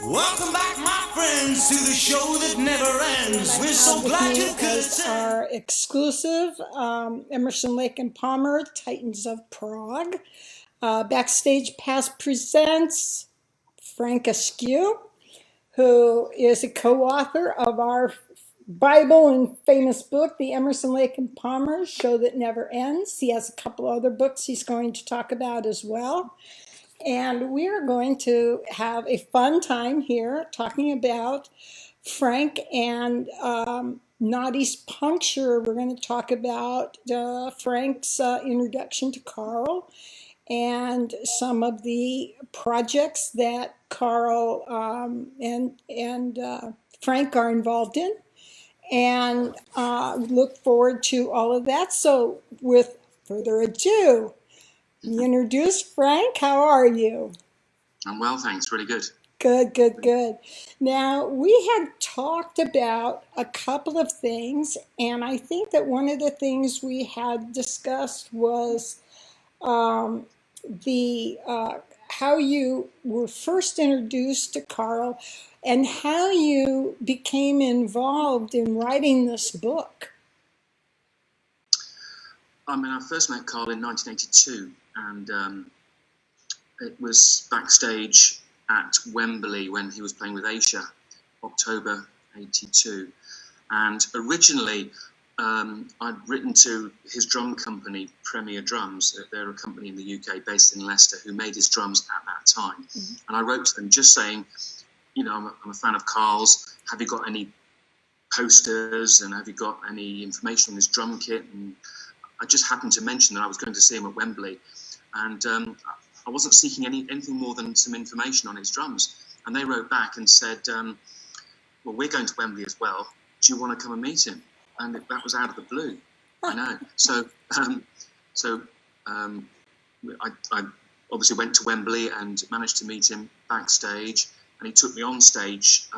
Welcome back, my friends, to the show that never ends. We're so glad you could attend. Our exclusive Emerson, Lake and Palmer Titans of Prague. Backstage Pass presents Frank Askew, who is a co-author of our Bible and famous book, The Emerson, Lake and Palmer Show That Never Ends. He has a couple other books he's going to talk about as well. And we are going to have a fun time here talking about Frank and Noddy's Puncture. We're going to talk about Frank's introduction to Carl and some of the projects that Carl and Frank are involved in. And look forward to all of that. So with further ado, introduce Frank. How are you? I'm well, thanks. Really good. Good. Now, we had talked about a couple of things, and I think that one of the things we had discussed was how you were first introduced to Carl and how you became involved in writing this book. I mean, I first met Carl in 1982, and it was backstage at Wembley when he was playing with Asia, October 82. And originally, I'd written to his drum company, Premier Drums. They're a company in the UK based in Leicester who made his drums at that time. Mm-hmm. And I wrote to them just saying, you know, I'm a fan of Carl's. Have you got any posters and have you got any information on his drum kit? And I just happened to mention that I was going to see him at Wembley. And I wasn't seeking anything more than some information on his drums. And they wrote back and said, well, we're going to Wembley as well. Do you want to come and meet him? And that was out of the blue. I know. So I obviously went to Wembley and managed to meet him backstage. And he took me on stage.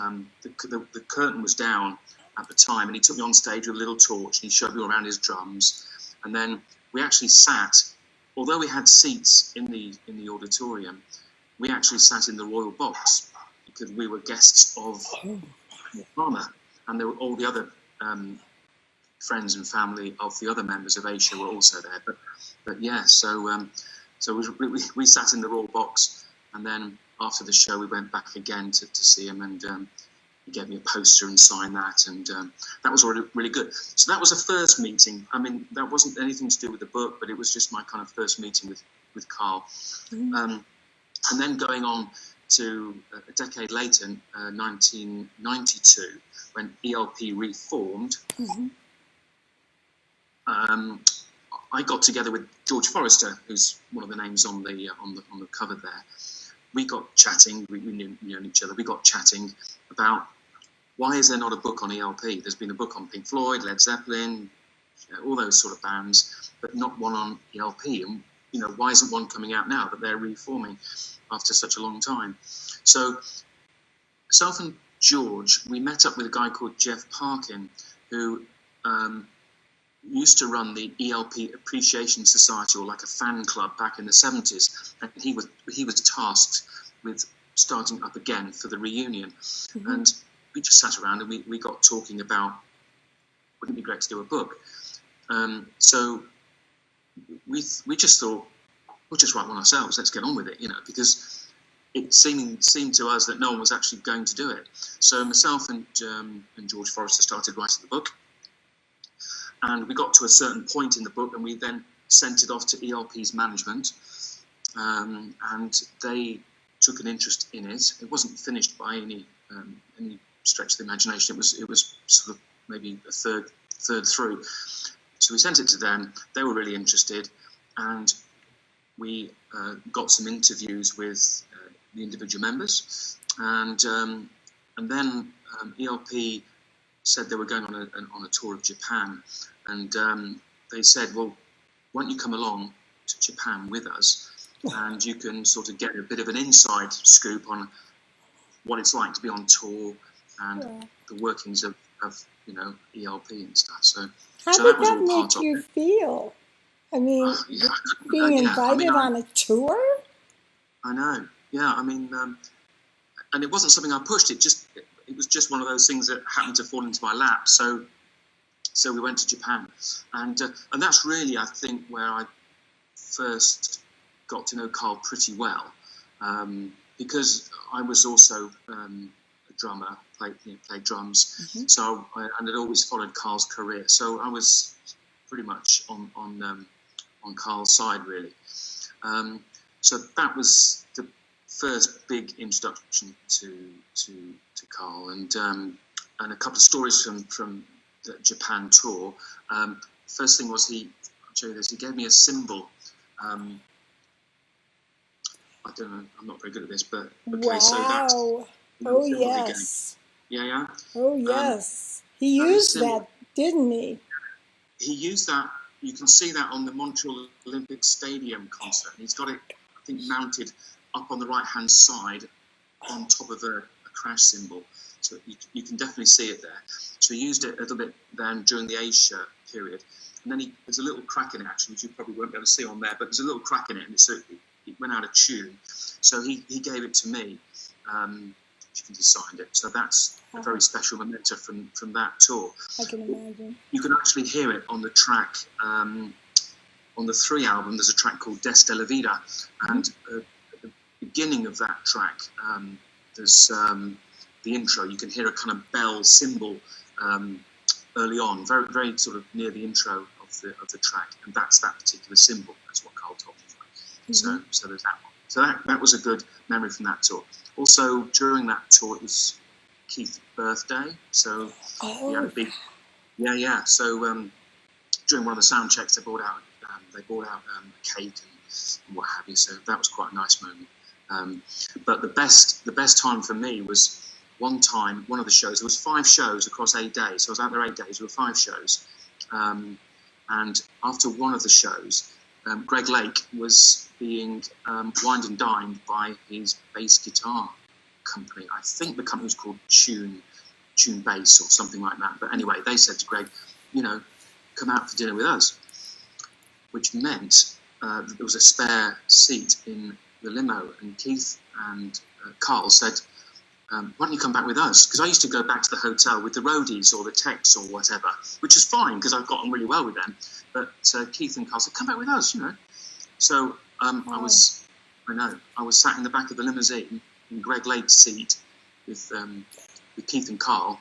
The curtain was down at the time. And he took me on stage with a little torch. And he showed me around his drums. And then we actually sat, although we had seats in the auditorium, we actually sat in the royal box because we were guests of Palmer, and there were all the other friends and family of the other members of Asia were also there. But yeah, so we sat in the royal box, and then after the show we went back again to see him, and he gave me a poster and signed that, and that was already really good. So that was a first meeting. I mean, that wasn't anything to do with the book, but it was just my kind of first meeting with Carl. Mm-hmm. And then going on to a decade later, 1992, when ELP reformed, mm-hmm. I got together with George Forrester, who's one of the names on the cover there. We got chatting. We knew each other. We got chatting about why is there not a book on ELP? There's been a book on Pink Floyd, Led Zeppelin, all those sort of bands, but not one on ELP. And why isn't one coming out now that they're reforming after such a long time? So, myself and George, we met up with a guy called Jeff Parkin, who used to run the ELP Appreciation Society, or like a fan club back in the 70s, and he was tasked with starting up again for the reunion. Mm-hmm. And we just sat around and we got talking about, wouldn't it be great to do a book? So we just thought, we'll just write one ourselves, let's get on with it, because it seemed to us that no one was actually going to do it. So myself and George Forrester started writing the book. And we got to a certain point in the book, and we then sent it off to ELP's management, and they took an interest in it. It wasn't finished by any stretch of the imagination. It was sort of maybe a third through. So we sent it to them. They were really interested, and we got some interviews with the individual members, and then ELP said they were going on a tour of Japan, and they said, well, why don't you come along to Japan with us, and you can sort of get a bit of an inside scoop on what it's like to be on tour and the workings of ELP and stuff. So how did that make you feel? I mean, being invited on a tour? I know. Yeah, I mean, and it wasn't something I pushed. It was just one of those things that happened to fall into my lap. So we went to Japan, and that's really, I think, where I first got to know Carl pretty well, because I was also a drummer, played drums, so and had always followed Carl's career. So I was pretty much on Carl's side, really. So that was the first big introduction to Carl, and a couple of stories from the Japan tour. First thing was I'll show you this. He gave me a cymbal. I don't know. I'm not very good at this, but okay. Wow. So that's oh yes. Yeah. Oh yes. He used that, didn't he? He used that. You can see that on the Montreal Olympic Stadium concert. He's got it, I think, mounted up on the right-hand side on top of a crash cymbal. So you can definitely see it there. So he used it a little bit then during the Asia period. And then there's a little crack in it, actually, which you probably won't be able to see on there, but there's a little crack in it, and it went out of tune. So he gave it to me. You can just signed it. So that's a very special memento from that tour. I can imagine. You can actually hear it on the track, on the 3 album. There's a track called Des de la Vida, and at the beginning of that track, there's the intro. You can hear a kind of bell cymbal early on, very very sort of near the intro of the track, and that's that particular cymbal. That's what Carl told me. So there's that one. So that was a good memory from that tour. Also, during that tour, it was Keith's birthday, so he had a big, So during one of the sound checks, they brought out a cake and what have you. So that was quite a nice moment. But the best time for me was one of the shows. There was 5 shows across 8 days. So I was out there 8 days. There were 5 shows, and after one of the shows, Greg Lake was being wined and dined by his bass guitar company. I think the company was called Tune Bass or something like that. But anyway, they said to Greg, come out for dinner with us, which meant that there was a spare seat in the limo. And Keith and Carl said, why don't you come back with us? Because I used to go back to the hotel with the roadies or the techs or whatever, which is fine because I've got on really well with them. But Keith and Carl said, come back with us, So I was sat in the back of the limousine in Greg Lake's seat with Keith and Carl,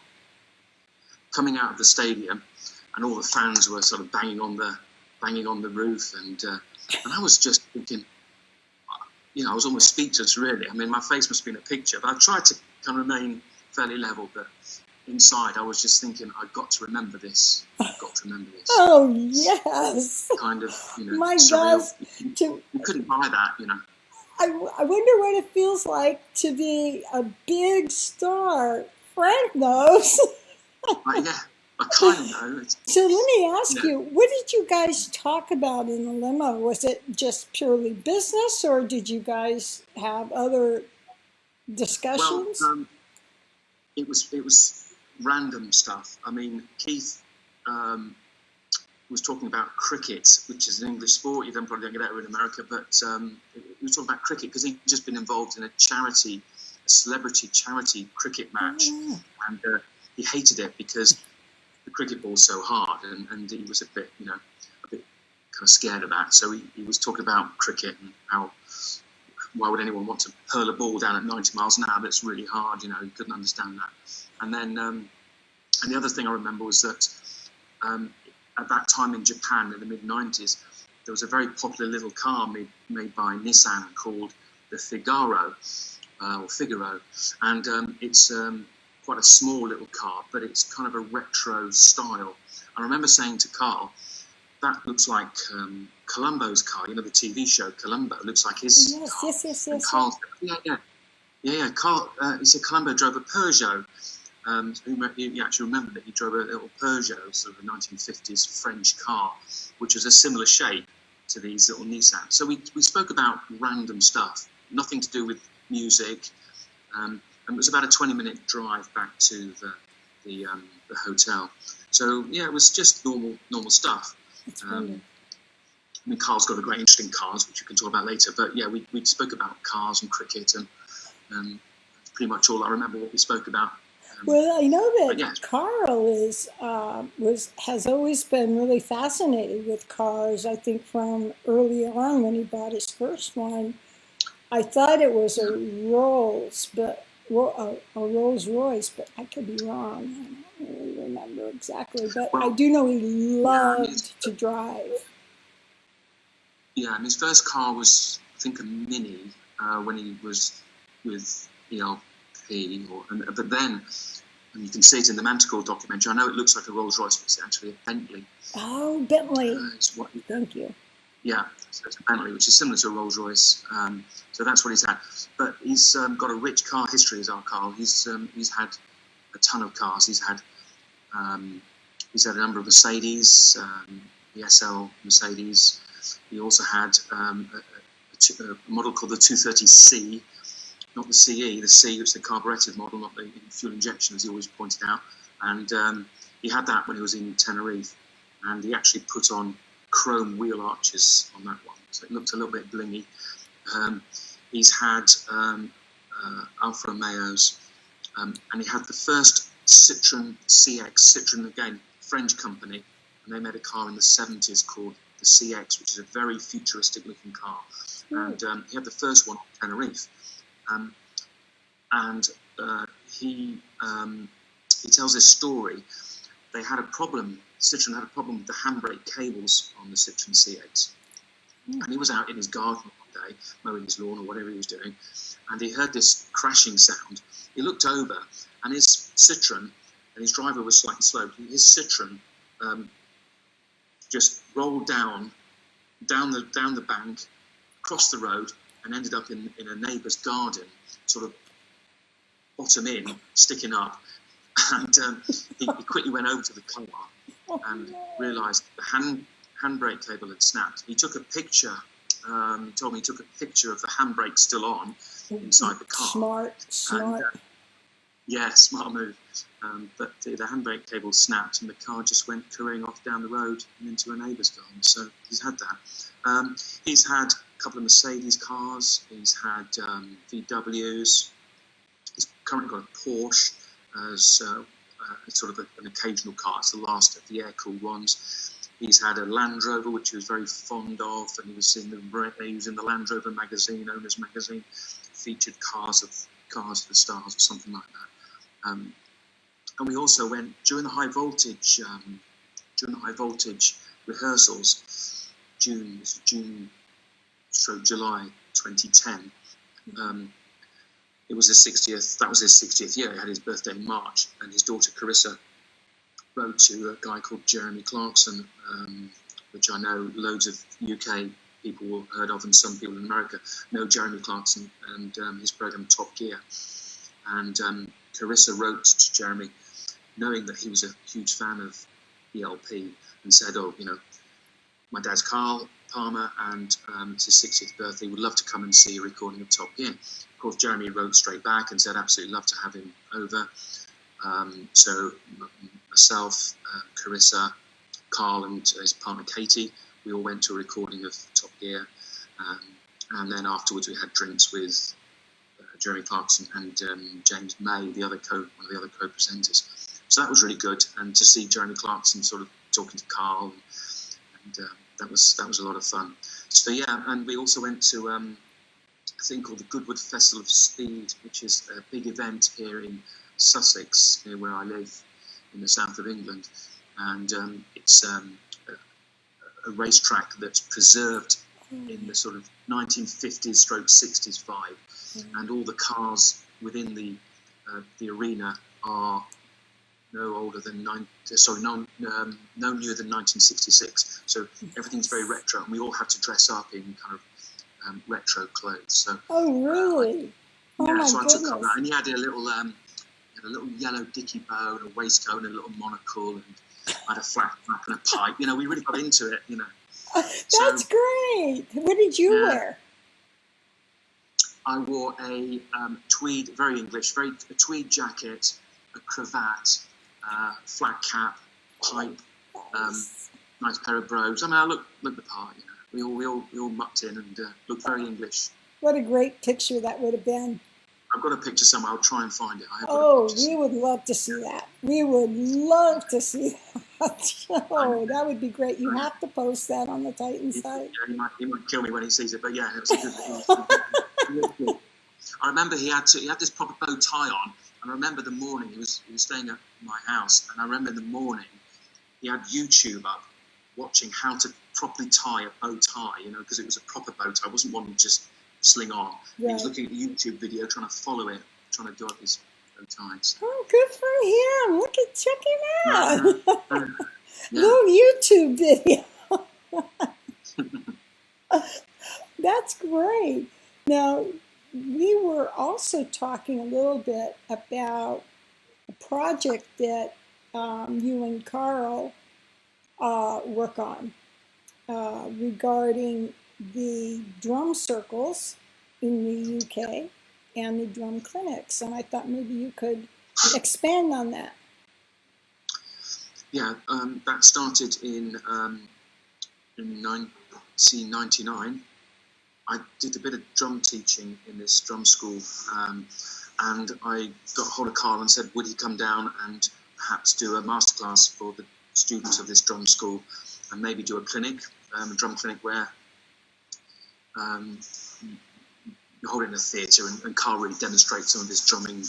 coming out of the stadium, and all the fans were sort of banging on the roof, and I was just thinking, I was almost speechless, really. I mean, my face must have been a picture, but I tried to kind of remain fairly level, but inside I was just thinking, I've got to remember this. Oh, yes. Kind of, My surreal. gosh. You couldn't buy that, I wonder what it feels like to be a big star. Frank knows. I kind of know. So let me ask you, what did you guys talk about in the limo? Was it just purely business, or did you guys have other discussions? Well, it was random stuff. I mean, Keith was talking about cricket, which is an English sport. You probably don't get that in America, but he was talking about cricket because he'd just been involved in a celebrity charity cricket match, and he hated it because the cricket ball's so hard, and he was a bit kind of scared of that. So he was talking about cricket and how, why would anyone want to hurl a ball down at 90 miles an hour? That's really hard, he couldn't understand that. And then, and the other thing I remember was that at that time in Japan in the mid-90s, there was a very popular little car made by Nissan called the Figaro, and it's quite a small little car, but it's kind of a retro style. I remember saying to Carl, that looks like Columbo's car, the TV show Columbo, looks like his car. Yes. And Carl said, yeah. Carl, he said Columbo drove a Peugeot. He actually remembered that he drove a little Peugeot, sort of a 1950s French car, which was a similar shape to these little Nissan. So we spoke about random stuff, nothing to do with music, and it was about a 20-minute drive back to the hotel. So yeah, it was just normal stuff. I mean, Carl's got a great interest in cars, which we can talk about later. But yeah, we spoke about cars and cricket and pretty much all I remember what we spoke about. Well, I know that but yeah. Carl has always been really fascinated with cars. I think from early on when he bought his first one, I thought it was a Rolls, but a Rolls Royce, but I could be wrong. I don't really remember exactly, but I do know he loved to drive. Yeah, and his first car was, I think, a Mini when he was with ELP. But then, and you can see it in the Manticore documentary, I know it looks like a Rolls Royce, but it's actually a Bentley. Oh, Bentley. Thank you. Yeah, so it's a Bentley, which is similar to a Rolls Royce. So that's what he's had. But he's got a rich car history, as our Carl. He's had a ton of cars. He's had a number of Mercedes, the SL Mercedes. He also had a model called the 230C, not the CE. The C was the carburetted model, not the fuel injection, as he always pointed out. And he had that when he was in Tenerife, and he actually put on chrome wheel arches on that one, so it looked a little bit blingy. He's had Alfa Romeos, and he had the first Citroen CX. Citroen, again, French company, and they made a car in the 70s called the CX, which is a very futuristic looking car. And he had the first one on Tenerife. He tells this story. They had a problem. Citroen had a problem with the handbrake cables on the Citroen CX. And he was out in his garden one day, mowing his lawn or whatever he was doing, and he heard this crashing sound. He looked over, and his Citroen, and his driver was slightly slow, his Citroen just rolled down the bank, across the road, and ended up in a neighbour's garden, sort of bottom in, sticking up. And he quickly went over to the car and realised the handbrake cable had snapped. He took a picture. He told me he took a picture of the handbrake still on inside the car. Smart. Yeah, smart move. But the handbrake cable snapped, and the car just went careering off down the road and into a neighbour's garden. So he's had that. He's had a couple of Mercedes cars. He's had VWs. He's currently got a Porsche as sort of an occasional car. It's the last of the air-cooled ones. He's had a Land Rover, which he was very fond of, and he was in the Land Rover magazine, Owners magazine, featured cars of the stars or something like that. And we also went during the high voltage rehearsals, July 2010. It was his 60th. That was his 60th year. He had his birthday in March, and his daughter Carissa wrote to a guy called Jeremy Clarkson, which I know loads of UK people will heard of, and some people in America know Jeremy Clarkson and his program Top Gear. And Carissa wrote to Jeremy, knowing that he was a huge fan of ELP, and said, my dad's Carl Palmer, and it's his 60th birthday. Would love to come and see a recording of Top Gear. Of course, Jeremy wrote straight back and said, absolutely love to have him over. So myself, Carissa, Carl, and his partner Katie, we all went to a recording of Top Gear. And then afterwards we had drinks with Jeremy Clarkson and James May, one of the other co-presenters. So that was really good. And to see Jeremy Clarkson sort of talking to Carl, and that was a lot of fun. So yeah, and we also went to a thing called the Goodwood Festival of Speed, which is a big event here in Sussex, near where I live, in the south of England. And it's a racetrack that's preserved in the sort of 1950s / 60s vibe, and all the cars within the arena are no older than no newer than 1966. So everything's very retro, and we all have to dress up in kind of retro clothes. So really? So I took up that, and he had a little yellow dicky bow and a waistcoat and a little monocle, and I had a flat cap and a pipe. We really got into it. That's great. What did you wear? I wore a tweed, very English, a tweed jacket, a cravat, flat cap, pipe, nice pair of brogues. I mean, I looked the part. We all mucked in and looked very English. What a great picture that would have been. I've got a picture somewhere. I'll try and find it. I have got a Oh, picture we would love to see that. We would love to see that. Oh, that would be great. You have to post that on the Titan site. Yeah, he might kill me when he sees it, but yeah, it was a good. I remember he had this proper bow tie on, and I remember the morning he was staying at my house, and I remember in the morning he had YouTube up, watching how to properly tie a bow tie, because it was a proper bow tie. It wasn't one you just sling on. Right. He was looking at the YouTube video, trying to follow it, trying to do up his bow ties. Oh, good for him! Look at check him out. Little YouTube video. That's great. Now, we were also talking a little bit about a project that you and Carl work on regarding the drum circles in the UK and the drum clinics, and I thought maybe you could expand on that. Yeah, that started in 1999. I did a bit of drum teaching in this drum school, and I got hold of Carl and said, would he come down and perhaps do a masterclass for the students of this drum school, and maybe do a clinic, a drum clinic where you hold it in a theatre, and Carl really demonstrates some of his drumming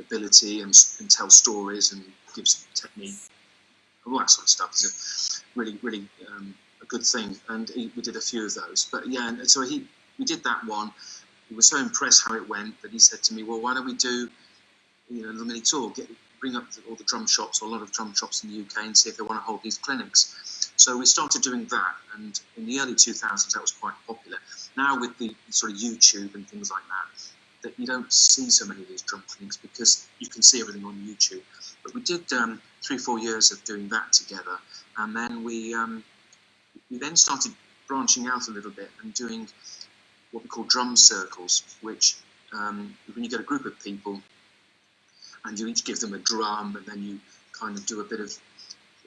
ability and tells stories and gives technique, all that sort of stuff. It's a really, really a good thing, and we did a few of those. But yeah, and so we did that one. He was so impressed how it went that he said to me, well, why don't we do a little mini tour, bring up all the drum shops, or a lot of drum shops in the UK, and see if they want to hold these clinics. So we started doing that, and in the early 2000s that was quite popular. Now with the sort of YouTube and things like that you don't see so many of these drum clinics because you can see everything on YouTube. But we did 3-4 years of doing that together, and then we then started branching out a little bit and doing what we call drum circles, which when you get a group of people and you each give them a drum, and then you kind of do a bit of,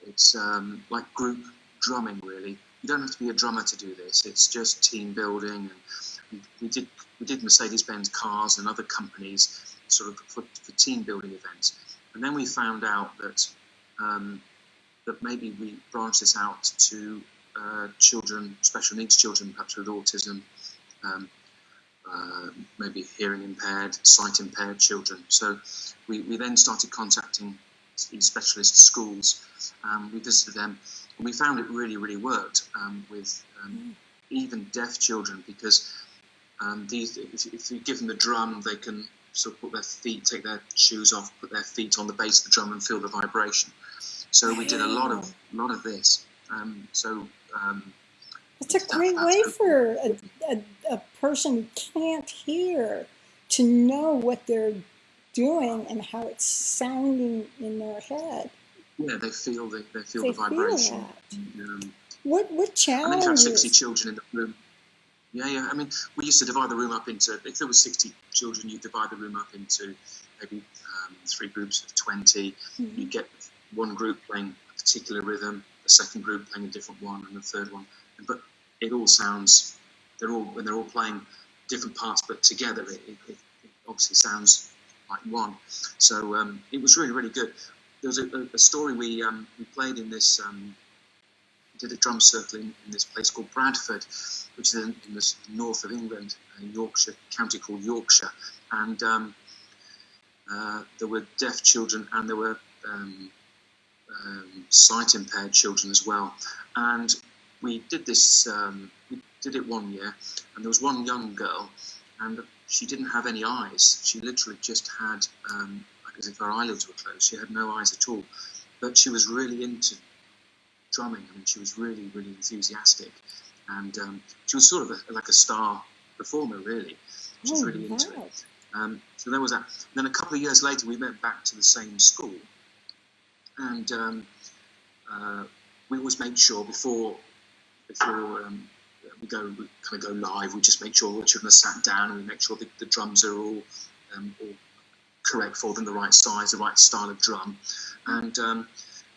it's like group drumming really. You don't have to be a drummer to do this. It's just team building, and we did Mercedes-Benz cars and other companies sort of for team building events. And then we found out that that maybe we branch this out to children, special needs children, perhaps with autism, maybe hearing impaired, sight impaired children. So we then started contacting these specialist schools. We visited them, and we found it really, really worked with even deaf children, because if you give them the drum, they can sort of put their feet, take their shoes off, put their feet on the base of the drum and feel the vibration. So we did a lot of this. It's a great way for a person who can't hear to know what they're doing and how it's sounding in their head. Yeah, they feel the vibration. What challenges? And if you have 60 children in the room. Yeah. I mean, we used to divide the room up into, if there was 60 children, you divide the room up into maybe 3 groups of 20. Mm-hmm. You get one group playing a particular rhythm, the second group playing a different one, and the third one. But it all sounds, they're all playing different parts, but together it obviously sounds like one. So it was really, really good. There was a story we played in this. Did a drum circle in this place called Bradford, which is in the north of England, Yorkshire, county called Yorkshire, and there were deaf children and there were sight impaired children as well. And we did this. We did it one year, and there was one young girl, and she didn't have any eyes. She literally just had, like as if her eyelids were closed. She had no eyes at all, but she was really into drumming. I mean, she was really, really enthusiastic, and she was sort of like a star performer, really. She was really into it. So there was that. And then a couple of years later, we went back to the same school, and we always make sure before we kind of go live, we just make sure all the children are sat down, and we make sure the drums are all correct for them, the right size, the right style of drum, and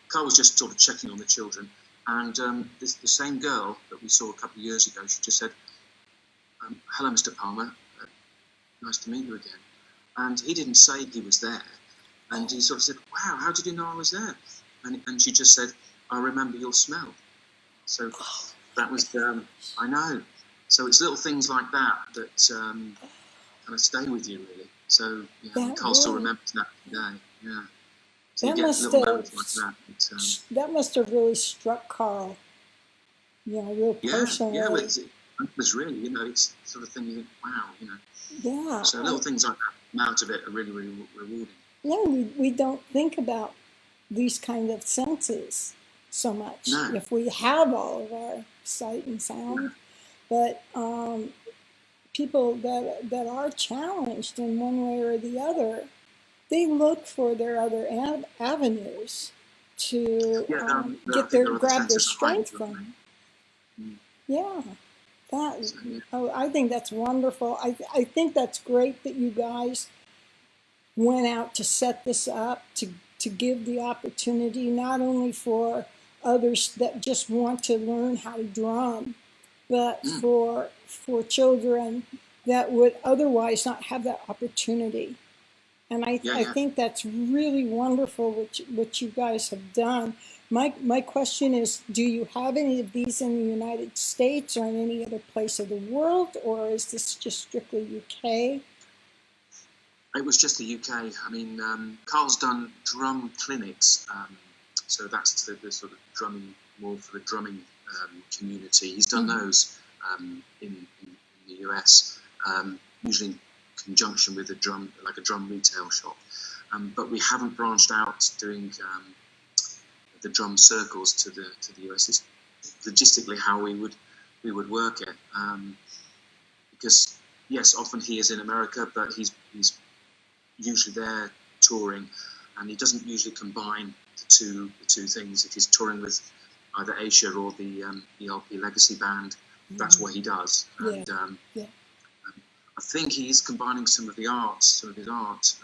Carl was just sort of checking on the children, and the same girl that we saw a couple of years ago, she just said, "Hello, Mr. Palmer. nice to meet you again. And he didn't say he was there. And he sort of said, wow, how did you know I was there? And she just said, I remember your smell. So that was, I know. So it's little things like that kind of stay with you, really. So Carl still remembers that today. Yeah. So you get little moments like that. That must have really struck Carl. Real personally. Yeah, it was really, it's sort of thing you think, wow, Yeah. So little things like that out of it are really, really rewarding. Yeah, we don't think about these kind of senses so much. No. If we have all of our sight and sound, but people that are challenged in one way or the other, they look for their other avenues to grab their strength from. Yeah, I think that's wonderful. I think that's great that you guys went out to set this up to give the opportunity not only for others that just want to learn how to drum, but for children that would otherwise not have that opportunity. And I think that's really wonderful what you guys have done. My question is, do you have any of these in the United States or in any other place of the world, or is this just strictly UK? It was just the UK. I mean, Carl's done drum clinics, so that's the sort of drumming, more for the drumming community. He's done those in the US, usually in conjunction with a drum retail shop. But we haven't branched out doing the drum circles to the US. It's logistically how we would work it, because yes, often he is in America, but he's usually there touring, and he doesn't usually combine the two things. If he's touring with either Asia or the ELP Legacy Band, that's what he does. And I think he's combining some of his art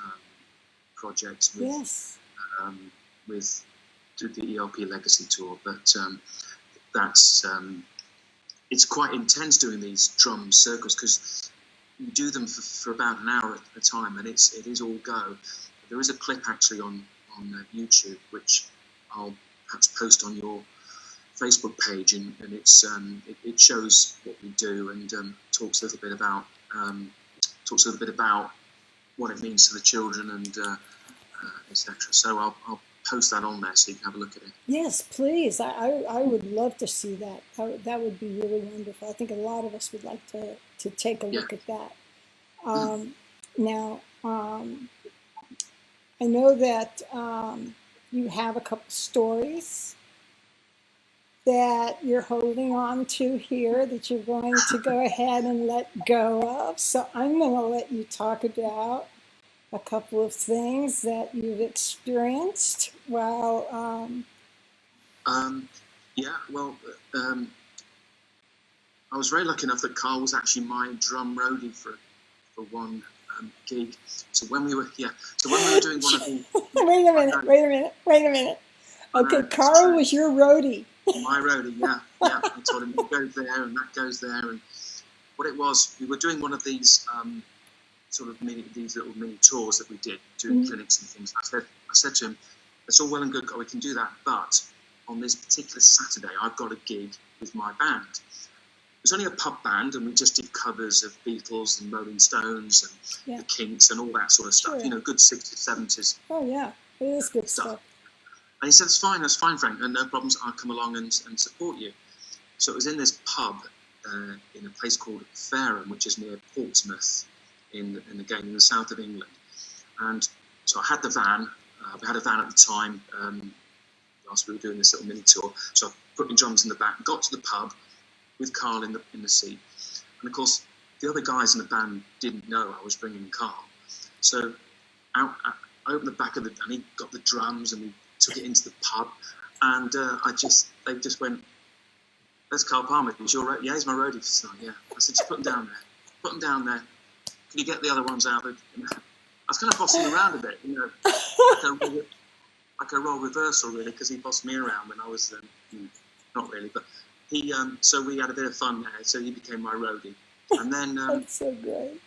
projects with the ELP Legacy Tour. But that's it's quite intense doing these drum circles, because you do them for about an hour at a time, and it is all go. There is a clip actually on YouTube, which I'll perhaps post on your Facebook page, and it shows what we do, and talks a little bit about what it means to the children, and etc. So I'll post that on there so you can have a look at it. Yes, please. I would love to see that. That would be really wonderful. I think a lot of us would like to take a look at that. Now, I know that you have a couple stories that you're holding on to here that you're going to go ahead and let go of. So I'm going to let you talk about a couple of things that you've experienced while... I was very lucky enough that Carl was actually my drum roadie for one gig. So when we were doing one of the... Wait a minute. Okay, Carl was your roadie. My roadie, yeah. I told him, it goes there and that goes there. And what it was, we were doing one of these these little mini tours that we did, doing clinics and things. I said to him, it's all well and good, we can do that, but on this particular Saturday, I've got a gig with my band. It was only a pub band, and we just did covers of Beatles and Rolling Stones and the Kinks and all that sort of stuff. Sure. Good 60s, 70s. Oh yeah, it is good stuff. And he said, that's fine, Frank, and no problems, I'll come along and support you. So it was in this pub in a place called Fareham, which is near Portsmouth, in the south of England. And so I had the van. We had a van at the time, whilst we were doing this little mini tour. So I put my drums in the back, got to the pub with Carl in the seat. And of course, the other guys in the band didn't know I was bringing Carl. So I opened the back and he got the drums, and we took it into the pub. And they just went, "There's Carl Palmer. He's your roadie." "Yeah, he's my roadie for tonight." "Yeah." I said, "Just put him down there. Put him down there. Can you get the other ones out?" I was kind of bossing around a bit, like a role reversal, really, because he bossed me around when I was not really, but so we had a bit of fun there. So he became my roadie, and then that's so great.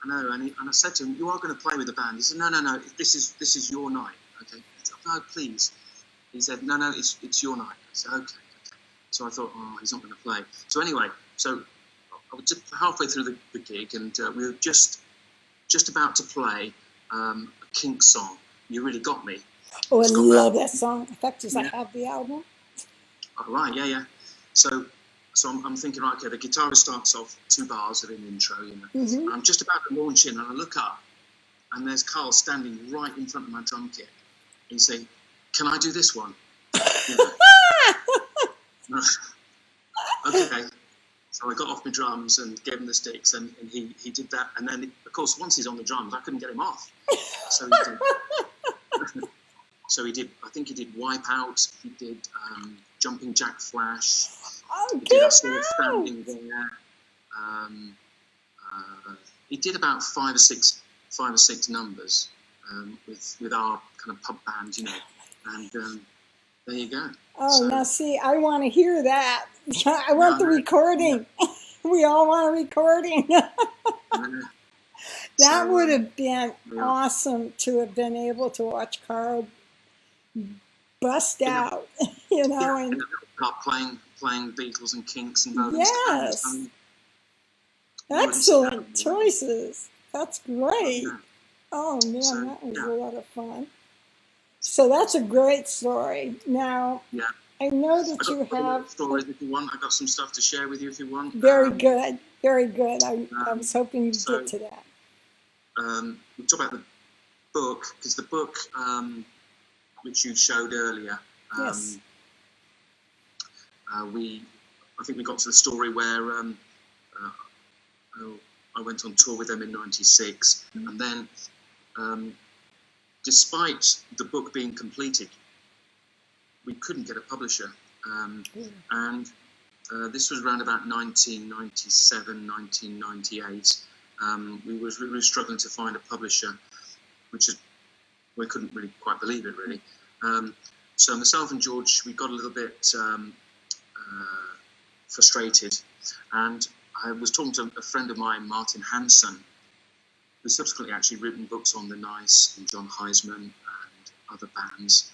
I know. And I said to him, "You are going to play with the band." He said, "No. This is your night, okay?" I said, "No, please." He said, "No, it's your night." I said, "Okay." So I thought, "Oh, he's not going to play." So anyway, so I was just halfway through the gig, and we were just about to play a Kink song. "You Really Got Me." Oh, I It's got love that song. In fact, I Yeah. have the album. Oh, right, yeah. So I'm thinking, right, okay, the guitarist starts off 2 bars of an intro, you know. Mm-hmm. I'm just about to launch in, and I look up, and there's Carl standing right in front of my drum kit. And he's saying, "Can I do this one?" You know. Okay. So I got off my drums and gave him the sticks, and he did that. And then, of course, once he's on the drums, I couldn't get him off. So he did. So he did. I think he did Wipeout. He did Jumping Jack Flash. Oh, He did I Saw It Standing There. He did about five or six numbers with our kind of pub band, you know. And there you go. Oh, So, now see, I want to hear that. I want the Yeah. recording. We all want a recording. That So, would have been yeah. awesome to have been able to watch Carl bust out, you know, yeah, and got playing Beatles and Kinks and Rolling yes. Stones. I mean, excellent choices. That's great. Yeah. Oh man, So, that was yeah. a lot of fun. So that's a great story. Now, Yeah. I know I that got you have stories if you want. I got some stuff to share with you if you want. very good, very good. I was hoping you'd so- get to that. We talk about the book because the book which you showed earlier. Yes. I think we got to the story where I went on tour with them in '96, and then despite the book being completed, we couldn't get a publisher, and this was around about 1997, 1998. We were really struggling to find a publisher, which is we couldn't really quite believe it, really. So myself and George, we got a little bit frustrated, and I was talking to a friend of mine, Martin Hansen, who's subsequently actually written books on The Nice and John Heisman and other bands.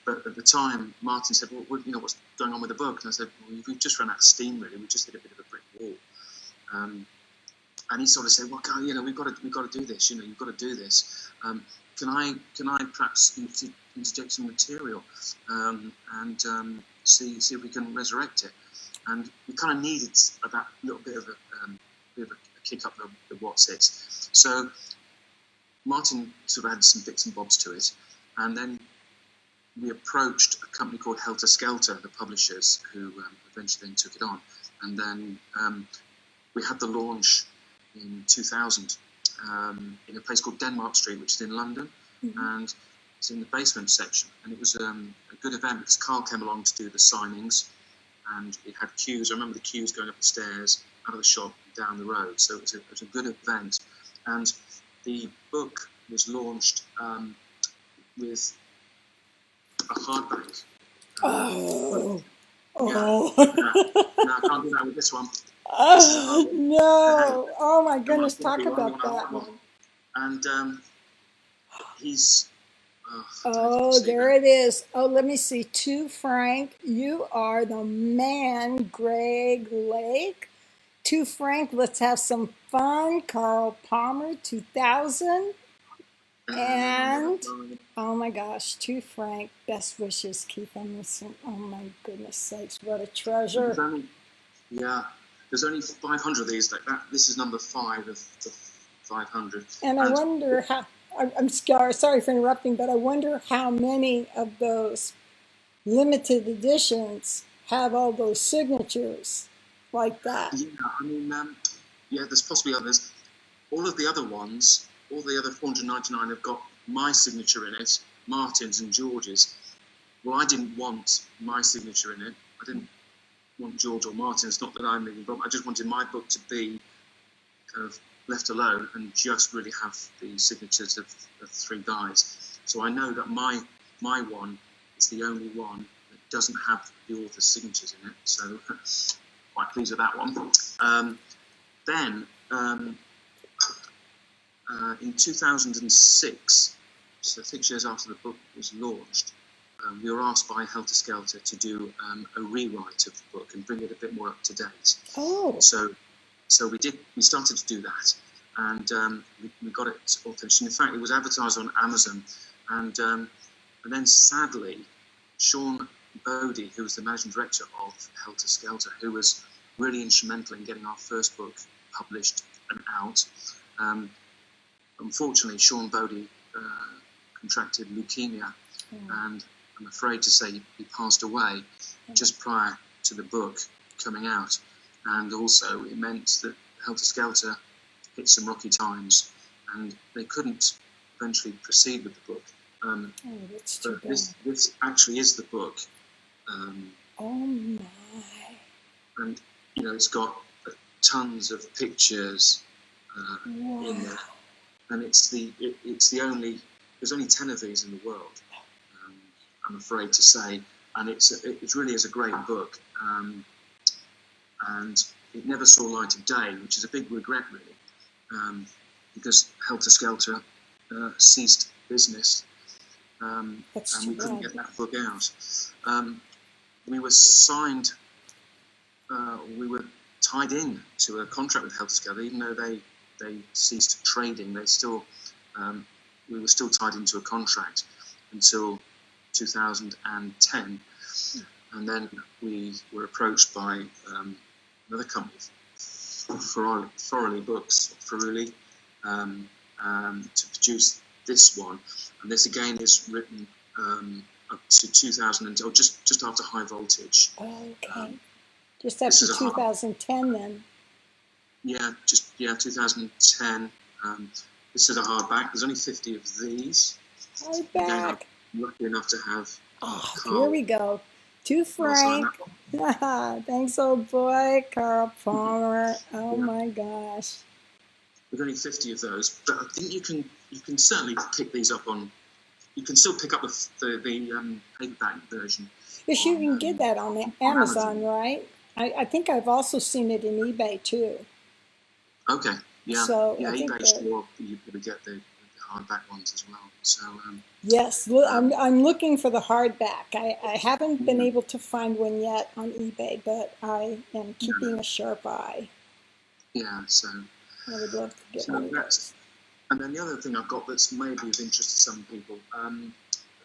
But at the time, Martin said, "Well, you know, what's going on with the book?" And I said, "Well, we've just run out of steam, really. We just hit a bit of a brick wall." And he sort of said, "Well, God, you know, we've got to do this. You know, you've got to do this. Can I perhaps interject some material and see if we can resurrect it?" And we kind of needed that little bit of a kick up the what's it. So Martin sort of added some bits and bobs to it, and then we approached a company called Helter Skelter, the publishers, who eventually then took it on. And then we had the launch in 2000 in a place called Denmark Street, which is in London, and it's in the basement section. And it was a good event because Carl came along to do the signings, and it had queues. I remember the queues going up the stairs, out of the shop, down the road. So it was a good event. And the book was launched with a hardback. Oh. No, I can't do that with this one. Oh, no. Oh, my goodness. Talk about that one. And he's... Oh, there it is. Oh, let me see. To Frank, you are the man, Greg Lake. To Frank, let's have some fun. Carl Palmer, 2000. And, oh my gosh, to Frank, best wishes, Keith Emerson. Oh my goodness sakes, what a treasure. There's only 500 of these. Like that. This is number 5 of the 500. And I wonder how, I'm sorry for interrupting, but I wonder how many of those limited editions have all those signatures like that. Yeah, I mean, there's possibly others. All of the other ones, all the other 499 have got my signature in it, Martin's and George's. Well, I didn't want my signature in it. I didn't want George or Martin's, not that I'm leaving, but I just wanted my book to be kind of left alone and just really have the signatures of 3 guys. So I know that my one is the only one that doesn't have the author's signatures in it. So quite pleased with that one. Then in 2006, so 6 years after the book was launched, we were asked by Helter Skelter to do a rewrite of the book and bring it a bit more up to date. Oh. So we did. We started to do that, and we got it all finished. And in fact, it was advertised on Amazon, and then sadly, Sean Bodie, who was the managing director of Helter Skelter, who was really instrumental in getting our first book published and out. Unfortunately, Sean Bodie contracted leukemia, and I'm afraid to say he passed away just prior to the book coming out. And also it meant that Helter Skelter hit some rocky times, and they couldn't eventually proceed with the book. That's too But bad. this actually is the book. Oh my. And, you know, it's got tons of pictures Wow. in there. And it's the only, there's only 10 of these in the world, I'm afraid to say. And it really is a great book. And it never saw light of day, which is a big regret, really, because Helter Skelter ceased business, and we couldn't get that book out. We were signed, we were tied in to a contract with Helter Skelter, even though they ceased trading. They still, we were still tied into a contract until 2010, and then we were approached by another company, Forley Books, Feruli, to produce this one. And this again is written up to 2000 or just after High Voltage. Okay. Just after 2010 then. Yeah, 2010. This is a hardback. There's only 50 of these. Hardback. I'm lucky enough to have. Here we go. To Frank. Thanks, old boy. Carl Palmer. Oh my gosh. There's only 50 of those, but I think you can certainly pick these up on. You can still pick up the paperback version. Yes, you can get that on Amazon, right? I think I've also seen it in eBay too. Okay. Yeah. So yeah. I think eBay store, you probably get the hardback ones as well. So. Yes, I'm looking for the hardback. I haven't been able to find one yet on eBay, but I am keeping a sharp eye. Yeah. So. I would love to get one of those. And then the other thing I've got that's maybe of interest to some people, a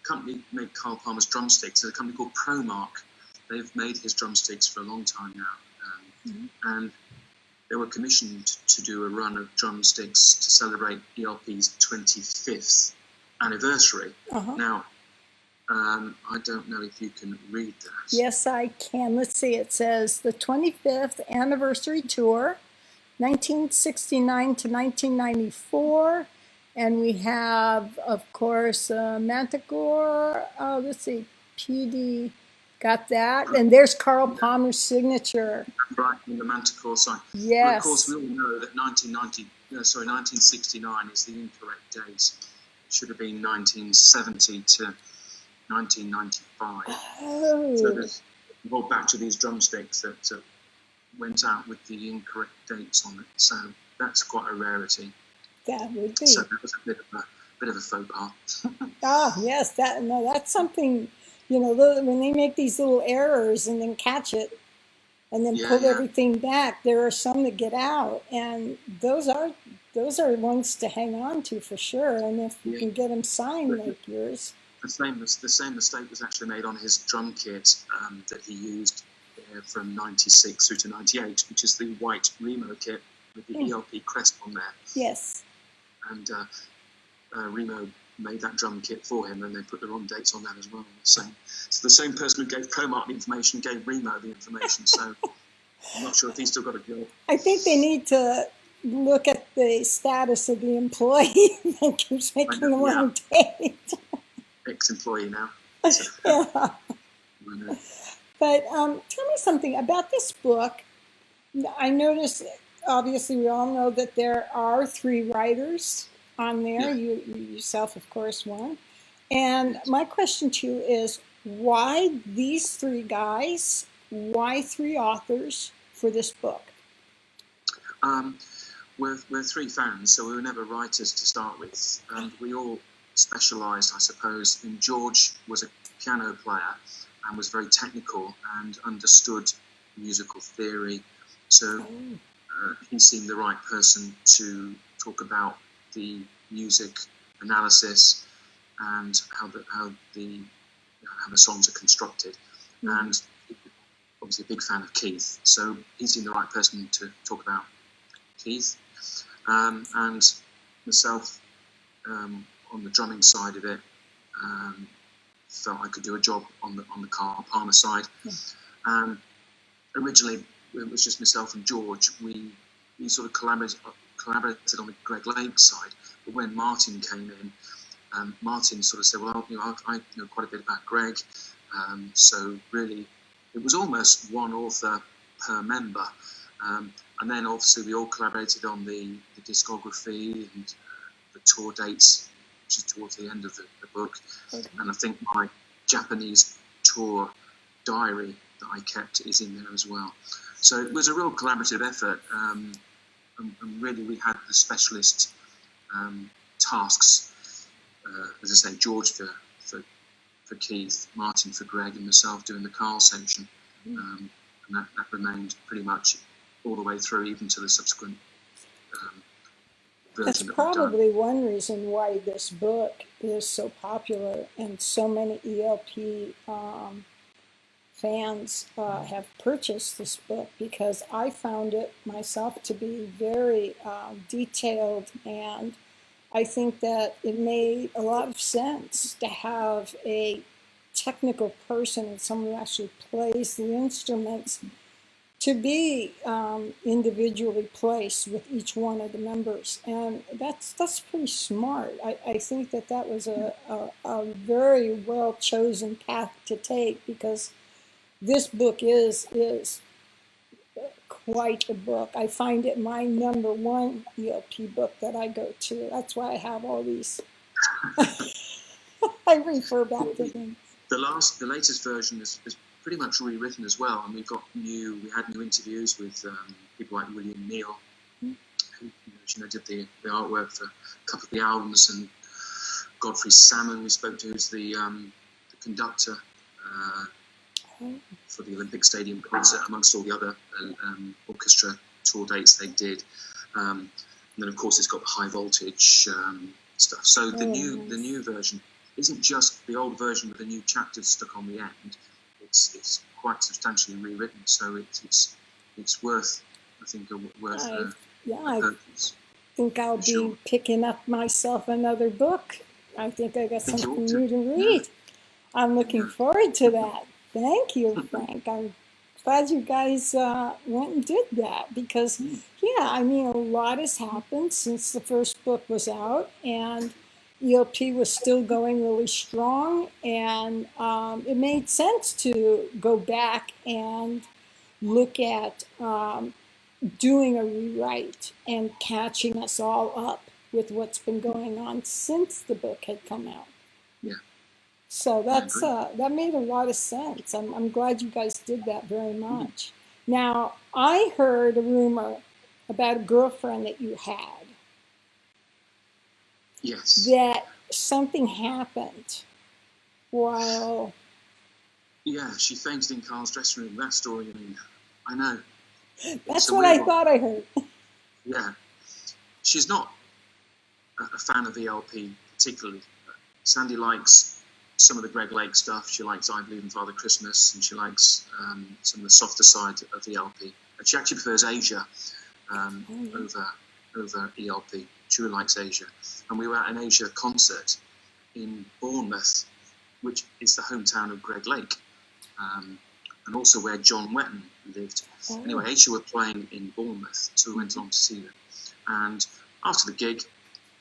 company made Carl Palmer's drumsticks, a company called Promark. They've made his drumsticks for a long time now. And they were commissioned to do a run of drumsticks to celebrate ELP's 25th anniversary. Now, I don't know if you can read that. Yes, I can. Let's see. It says the 25th anniversary tour, 1969 to 1994. And we have, of course, Manticore. Oh, let's see. PD. Got that. And there's Carl Palmer's signature. Right, in the Manticore sign. Yes. But of course, we all know that 1969 is the incorrect date. It should have been 1970 to 1995. Oh. So there's a whole batch of these drumsticks that went out with the incorrect dates on it. So that's quite a rarity. That would be. So that was a bit of a faux pas. Yes, that's something, when they make these little errors and then catch it and then pull everything back, there are some that get out, and those are ones to hang on to for sure. And if you can get them signed like yours. The same mistake was actually made on his drum kit that he used from 96 through to 98, which is the white Remo kit with the ELP crest on there. Yes. And Remo made that drum kit for him, and they put the wrong dates on that as well. So the same person who gave Promark the information gave Remo the information. So I'm not sure if he's still got a job. I think they need to look at the status of the employee that keeps making the wrong date. Ex-employee now. So, But tell me something about this book. I noticed, obviously, we all know that there are 3 writers on there. You yourself, of course, one. And my question to you is, why these 3 guys? Why 3 authors for this book? we're three fans, so we were never writers to start with, and we all specialised, I suppose. And George was a piano player and was very technical and understood musical theory, so he seemed the right person to talk about the music analysis and how the songs are constructed. And obviously a big fan of Keith, so he seemed the right person to talk about Keith. And myself, on the drumming side of it, felt I could do a job on the Carl Palmer side. Originally it was just myself and George. We sort of collaborated on the Greg Lake side, but when Martin came in, Martin sort of said, well, I know quite a bit about Greg, so really it was almost one author per member, and then obviously we all collaborated on the discography and the tour dates, which is towards the end of the book. And I think my Japanese tour diary that I kept is in there as well. So it was a real collaborative effort, and really we had the specialist tasks, as I say, George for Keith, Martin for Greg, and myself doing the Carl section. And that remained pretty much all the way through, even to the subsequent version. That's probably one reason why this book is so popular and so many ELP fans have purchased this book, because I found it myself to be very detailed, and I think that it made a lot of sense to have a technical person and someone who actually plays the instruments to be individually placed with each one of the members. And that's pretty smart. I think that was a very well chosen path to take, because this book is quite a book. I find it my number one ELP book that I go to. That's why I have all these. I refer back to them. The latest version is pretty much rewritten as well, and we had new interviews with people like William Neal, who did the artwork for a couple of the albums, and Godfrey Salmon we spoke to, who's the conductor for the Olympic Stadium concert, amongst all the other orchestra tour dates they did. And then of course it's got the high voltage stuff. So the new version isn't just the old version with the new chapters stuck on the end. It's quite substantially rewritten, so it's worth, I think, worth purchase. I think I'll be picking up myself another book. I think I got something new to read. I'm looking forward to that. Thank you, Frank. I'm glad you guys went and did that, because, a lot has happened since the first book was out, and ELP was still going really strong, and it made sense to go back and look at doing a rewrite and catching us all up with what's been going on since the book had come out. Yeah. So that made a lot of sense. I'm glad you guys did that very much. Now, I heard a rumor about a girlfriend that you had. Yes. That something happened while... Yeah, she fainted in Carl's dressing room. That story, I know. That's what I thought I heard. Yeah. She's not a fan of ELP particularly. Sandy likes some of the Greg Lake stuff. She likes I Believe in Father Christmas, and she likes some of the softer side of ELP. And she actually prefers Asia over ELP. She really likes Asia. And we were at an Asia concert in Bournemouth, which is the hometown of Greg Lake, and also where John Wetton lived. Anyway, Asia were playing in Bournemouth, so we went along to see them. And after the gig,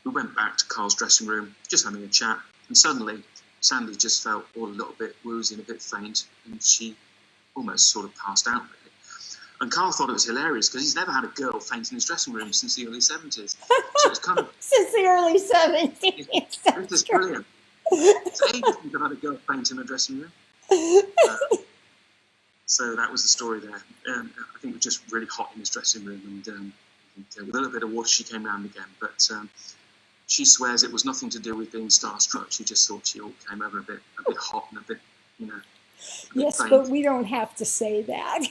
we went back to Carl's dressing room, just having a chat, and suddenly Sandy just felt all a little bit woozy and a bit faint, and she almost sort of passed out, really. And Carl thought it was hilarious, because he's never had a girl faint in his dressing room since the early 70s. So it's kind of... Since the early 70s. It's brilliant. It's ages since I've had a girl faint in a dressing room. So that was the story there. I think it was just really hot in his dressing room, and with a little bit of water, she came round again. But she swears it was nothing to do with being starstruck. She just thought she all came over a bit hot and a bit, you know. Yes, faint. but we don't have to say that.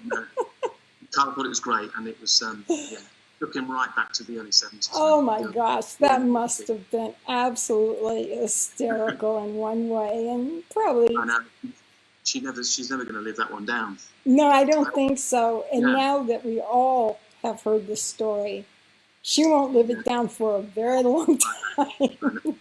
No. Carl thought it was great, and it was, took him right back to the early 70s. Oh my gosh, that must have been absolutely hysterical in one way, and probably. I know. She's never going to live that one down. No, I don't think so. And Yeah. now that we all have heard the story, she won't live it down for a very long time.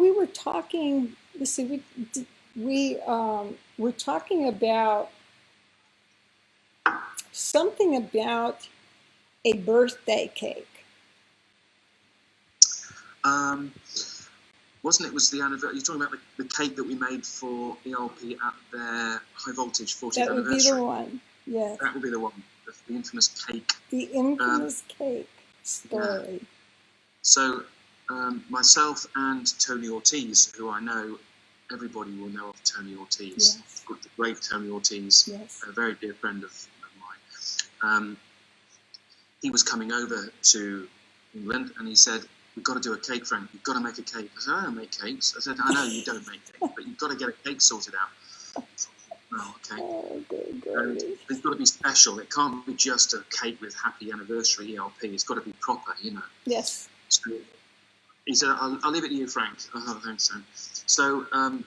We were talking. Let's see, we were talking about something about a birthday cake. Wasn't it? Was the anniversary? You're talking about the cake that we made for ELP at their high voltage 40th That would anniversary. be the one. Yes. That would be the one. The infamous cake. The infamous cake story. Yeah. So myself and Tony Ortiz, who I know everybody will know of Tony Ortiz, Yes. the great Tony Ortiz, Yes. a very dear friend of mine. He was coming over to England, and he said, "We've got to do a cake, Frank. You've got to make a cake." I said, "I don't make cakes." I said, "I know you don't make cakes, but you've got to get a cake sorted out." Oh, okay. Oh, good And grief. it's got to be special. It can't be just a cake with happy anniversary ELP. It's got to be proper, you know. Yes. So he said, I'll leave it to you, Frank. Oh, thanks, Sam. So I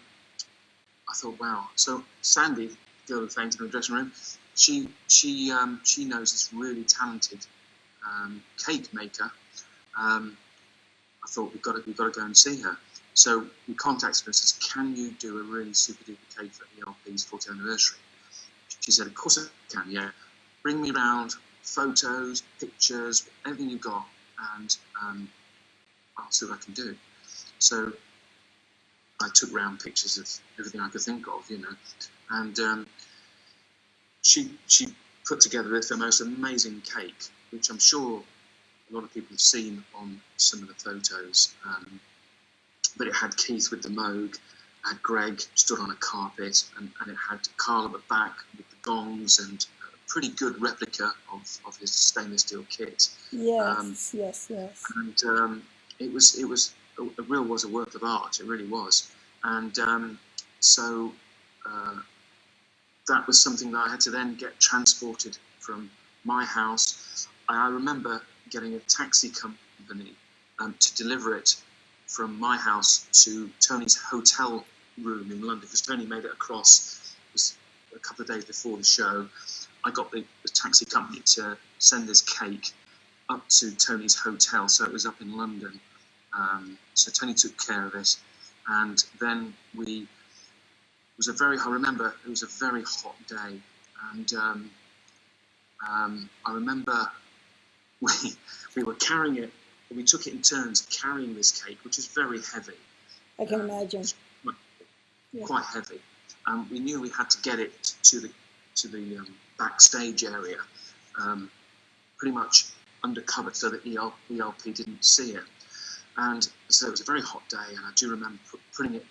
thought, wow. So Sandy, the girl who fainted in the dressing room, she knows this really talented cake maker. I thought we've got to go and see her. So we contacted her and said, "Can you do a really super duper cake for ELP's 40th anniversary?" She said, "Of course I can, yeah. Bring me round photos, pictures, everything you've got, and I'll see what I can do." So I took round pictures of everything I could think of, you know, and she put together the most amazing cake, which I'm sure a lot of people have seen on some of the photos. But it had Keith with the Moog, had Greg stood on a carpet, and it had Carl at the back with the gongs, and a pretty good replica of his stainless steel kit. Yes, yes. And it was a work of art. It really was. And so that was something that I had to then get transported from my house. I remember getting a taxi company to deliver it from my house to Tony's hotel room in London, because Tony made it across. It was a couple of days before the show. I got the taxi company to send this cake up to Tony's hotel, so it was up in London. So Tony took care of it, and then I remember it was a very hot day, and I remember we were carrying it. We took it in turns carrying this cake, which is very heavy. I can imagine. Quite heavy. We knew we had to get it to the backstage area, pretty much undercover, so that ELP didn't see it. And so it was a very hot day, and I do remember putting it.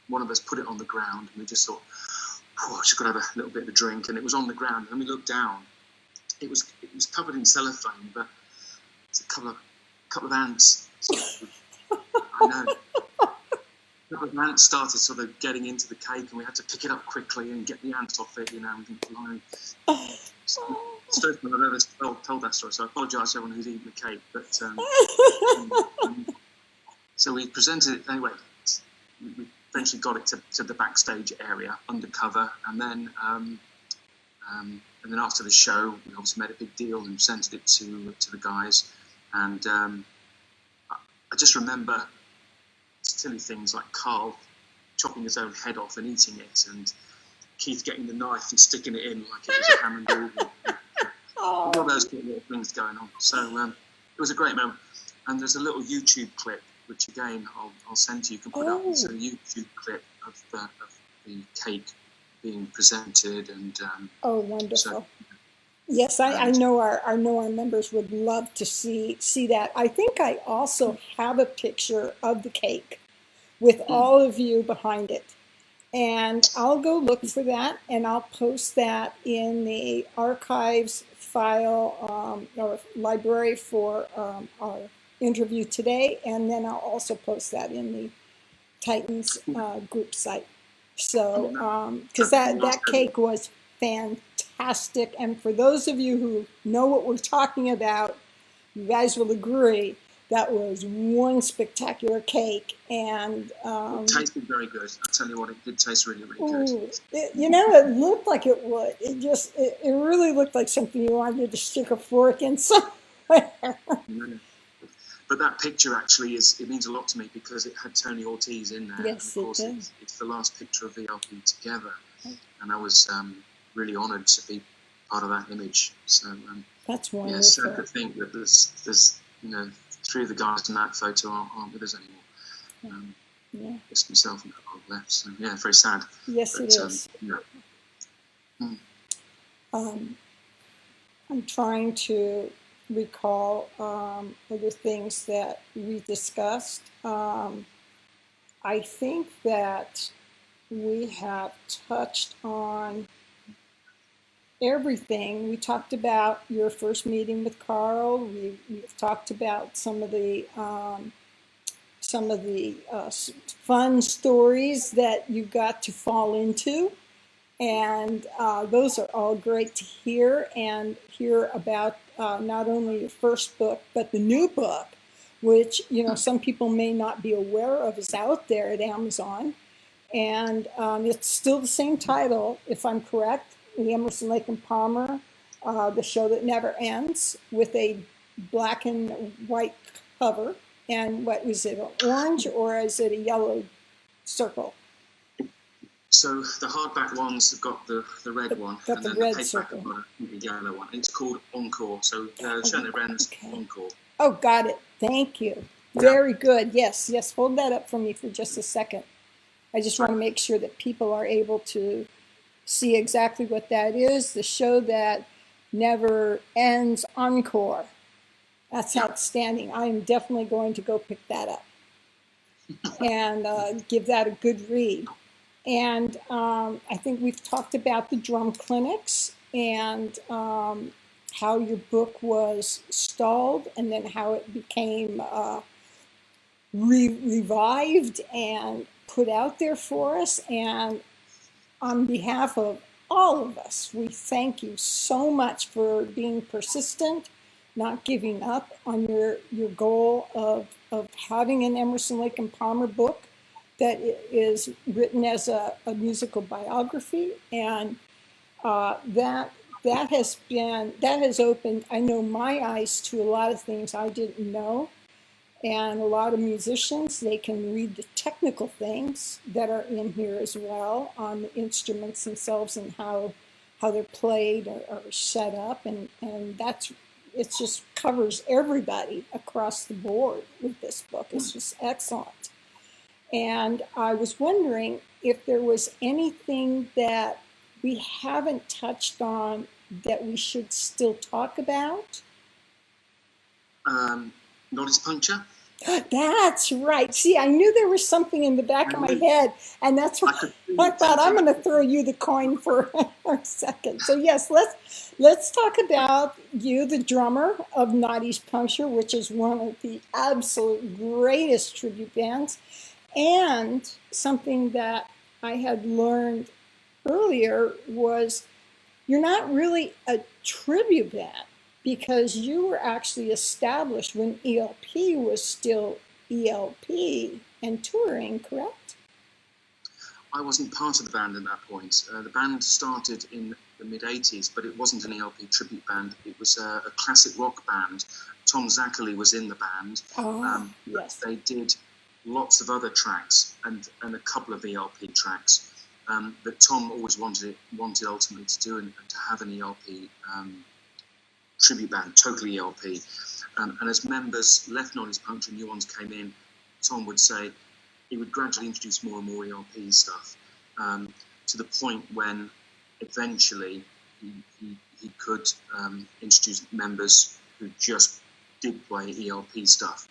One of us put it on the ground, and we just thought, "Oh, just got to have a little bit of a drink." And it was on the ground, and we looked down. It was covered in cellophane, but it's a couple of ants. I know. A couple of ants started sort of getting into the cake, and we had to pick it up quickly and get the ants off it, you know, and flying. It's the first time I've ever told that story, so I apologise to everyone who's eaten the cake. But so we presented it anyway. We eventually got it to the backstage area undercover, and then after the show, we obviously made a big deal and presented it to the guys. And I just remember silly things like Carl chopping his own head off and eating it, and Keith getting the knife and sticking it in like it was a ham and gravy. All those little things going on. So it was a great moment. And there's a little YouTube clip, which again I'll send to you. You can put up. It's a YouTube clip of the cake being presented, and Wonderful. So, yes, I know our members would love to see that. I think I also have a picture of the cake with all of you behind it, And I'll go look for that, and I'll post that in the archives file or library for our interview today, and then I'll also post that in the Titans group site. So, because that cake was fantastic, and for those of you who know what we're talking about, you guys will agree that was one spectacular cake, and it tasted very good. I tell you what, it did taste really, really good. it looked like it would. It really looked like something you wanted to stick a fork in somewhere. But that picture actually it means a lot to me because it had Tony Ortiz in there. Yes, and of course, it does. it's the last picture of VLP together, and I was really honoured to be part of that image. So that's wonderful. Yeah, sad to think that there's 3 of the guys in that photo aren't with us anymore. Yeah. Just myself and Carl left. So yeah, very sad. Yes, it is. I'm trying to recall other things that we discussed. I think that we have touched on everything. We talked about your first meeting with Carl. We've talked about some of the fun stories that you got to fall into. And those are all great to hear, and hear about not only your first book, but the new book, which, some people may not be aware of, is out there at Amazon. And it's still the same title, if I'm correct, the Emerson, Lake and Palmer, The Show That Never Ends, with a black and white cover. And what was it, orange, or is it a yellow circle? So the hardback ones have got the red one, got and the then red the circle. paperback have got the yellow one. It's called Encore. So Show Never Ends Encore. Oh, got it. Thank you. Very good. Yes. Hold that up for me for just a second. I just want to make sure that people are able to see exactly what that is. The Show That Never Ends Encore. That's outstanding. I am definitely going to go pick that up and give that a good read. And I think we've talked about the drum clinics and how your book was stalled, and then how it became revived and put out there for us. And on behalf of all of us, we thank you so much for being persistent, not giving up on your goal of having an Emerson, Lake and Palmer book that is written as a musical biography. And that has opened, I know, my eyes to a lot of things I didn't know. And a lot of musicians, they can read the technical things that are in here as well on the instruments themselves and how they're played or set up. And it just covers everybody across the board with this book. It's just excellent. And I was wondering if there was anything that we haven't touched on that we should still talk about. Noddy's Puncture. That's right. See, I knew there was something in the back of my head, and that's why I thought I'm going to throw you the coin for a second. So yes, let's talk about you, the drummer of Noddy's Puncture, which is one of the absolute greatest tribute bands. And something that I had learned earlier was you're not really a tribute band, because you were actually established when ELP was still ELP and touring, correct? I wasn't part of the band at that point. The band started in the mid-'80s, but it wasn't an ELP tribute band. It was a classic rock band. Tom Zackerley was in the band. Yes. They did lots of other tracks and a couple of ELP tracks that Tom always wanted ultimately to do and to have an ELP tribute band, totally ELP. And as members left Noddy's Puncture and new ones came in, Tom would say he would gradually introduce more and more ELP stuff to the point when eventually he could introduce members who just did play ELP stuff.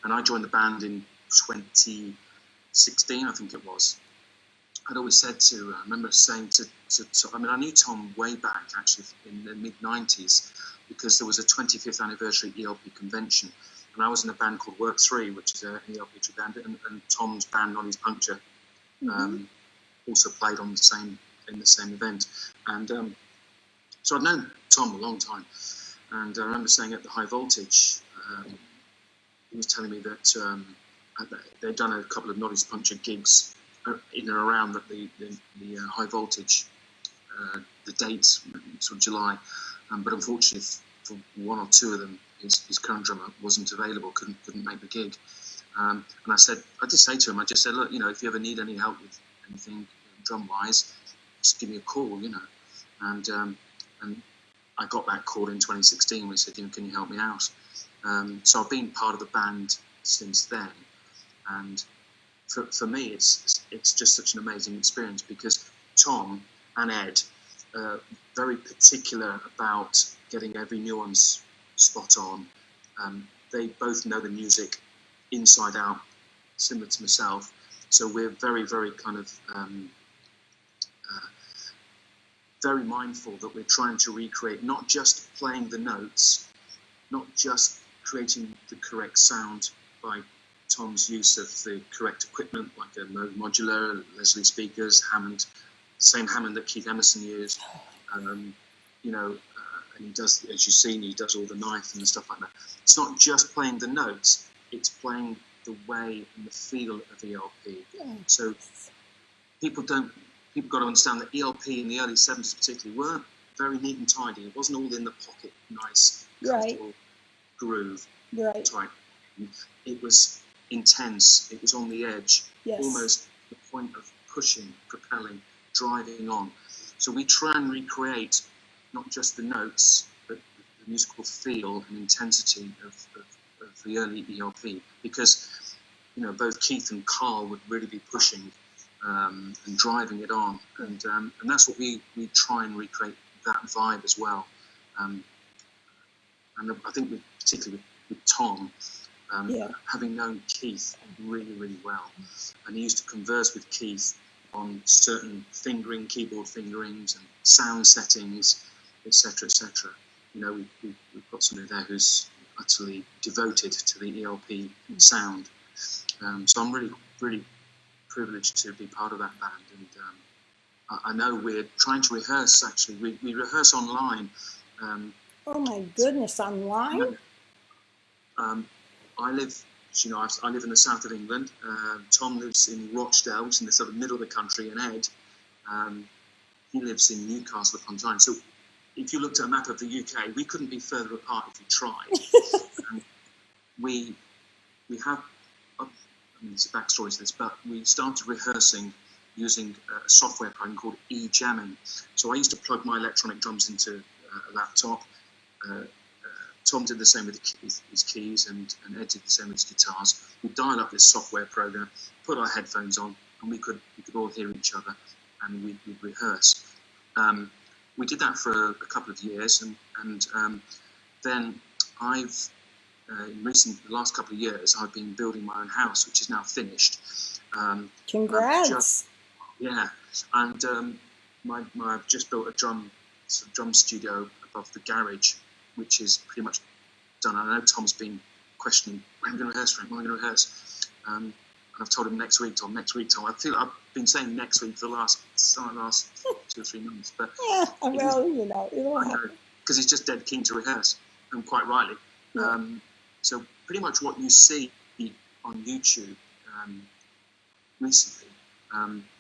And I joined the band in 2016, I think it was. I'd always said to, I remember saying I mean, I knew Tom way back actually in the mid 90s because there was a 25th anniversary ELP convention, and I was in a band called Work 3, which is an ELP band, and Tom's band, Noddy's Puncture, also played in the same event. And so I'd known Tom a long time, and I remember saying at the High Voltage, he was telling me that they'd done a couple of Noddy's Puncture gigs in and around the High Voltage, the dates, sort of July, but unfortunately for one or two of them, his current drummer wasn't available, couldn't make the gig. And I just say to him, look, if you ever need any help with anything drum wise, just give me a call, And I got that call in 2016 when he said, can you help me out? So I've been part of the band since then, and for me, it's just such an amazing experience because Tom and Ed are very particular about getting every nuance spot on. They both know the music inside out, similar to myself. So we're very, very kind of very mindful that we're trying to recreate not just playing the notes, not just creating the correct sound by Tom's use of the correct equipment, like a modular, Leslie speakers, Hammond, the same Hammond that Keith Emerson used, and he does, as you've seen, he does all the knife and stuff like that. It's not just playing the notes, it's playing the way and the feel of ELP. Yeah. So people got to understand that ELP in the early 70s particularly weren't very neat and tidy. It wasn't all in the pocket, nice, comfortable groove type. It was intense, it was on the edge, almost the point of pushing, propelling, driving on. So we try and recreate not just the notes, but the musical feel and intensity of the early ELP, because both Keith and Carl would really be pushing and driving it on, and that's what we try and recreate, that vibe as well. And I think particularly with Tom, having known Keith really, really well, and he used to converse with Keith on certain keyboard fingerings and sound settings, etc., etc. We've got somebody there who's utterly devoted to the ELP sound. So I'm really, really privileged to be part of that band, and I know we're trying to rehearse. Actually, we rehearse online. Oh my goodness, online! I live in the south of England. Tom lives in Rochdale, which is in the sort of middle of the country, and Ed, he lives in Newcastle upon Tyne. So if you looked at a map of the UK, we couldn't be further apart if we tried. We have, there's a backstory to this, but we started rehearsing using a software program called e-jamming. So I used to plug my electronic drums into a laptop. Tom did the same with his keys, and Ed did the same with his guitars. We'd dial up this software program, put our headphones on, and we could all hear each other, and we'd rehearse. We did that for a couple of years, and then I've, in the last couple of years, I've been building my own house, which is now finished. Congrats! And I've just built a drum studio above the garage, which is pretty much done. I know Tom's been questioning, when am I going to rehearse, Frank? When am I going to rehearse? And I've told him next week, Tom. I feel I've been saying next week for the last 2 or 3 months. But it'll happen. Because he's just dead keen to rehearse, and quite rightly. Yeah. So pretty much what you see on YouTube recently,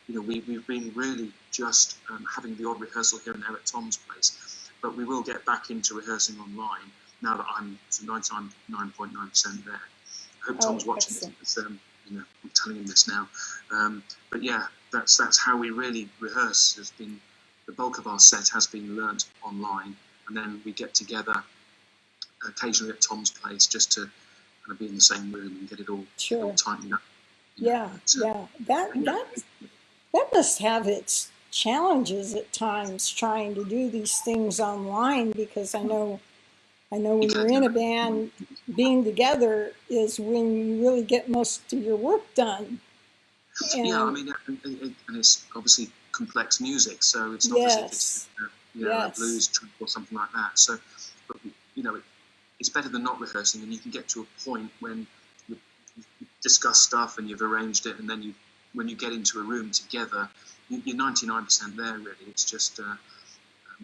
we've been really just having the odd rehearsal here and there at Tom's place. But we will get back into rehearsing online now that I'm 99.9% there. I hope Tom's watching this. I'm telling him this now. But yeah, that's how we really rehearse. The bulk of our set has been learnt online, and then we get together occasionally at Tom's place just to kind of be in the same room and get it all tightened up. That must have its challenges at times, trying to do these things online, because I know when you're in a band, being together is when you really get most of your work done. Yeah, I And mean, and it's obviously complex music, so it's not as if it's yes, a yes, blues track or something like that. So, but it's better than not rehearsing, and you can get to a point when you discuss stuff and you've arranged it, and then when you get into a room together, you're 99% there. Really, it's just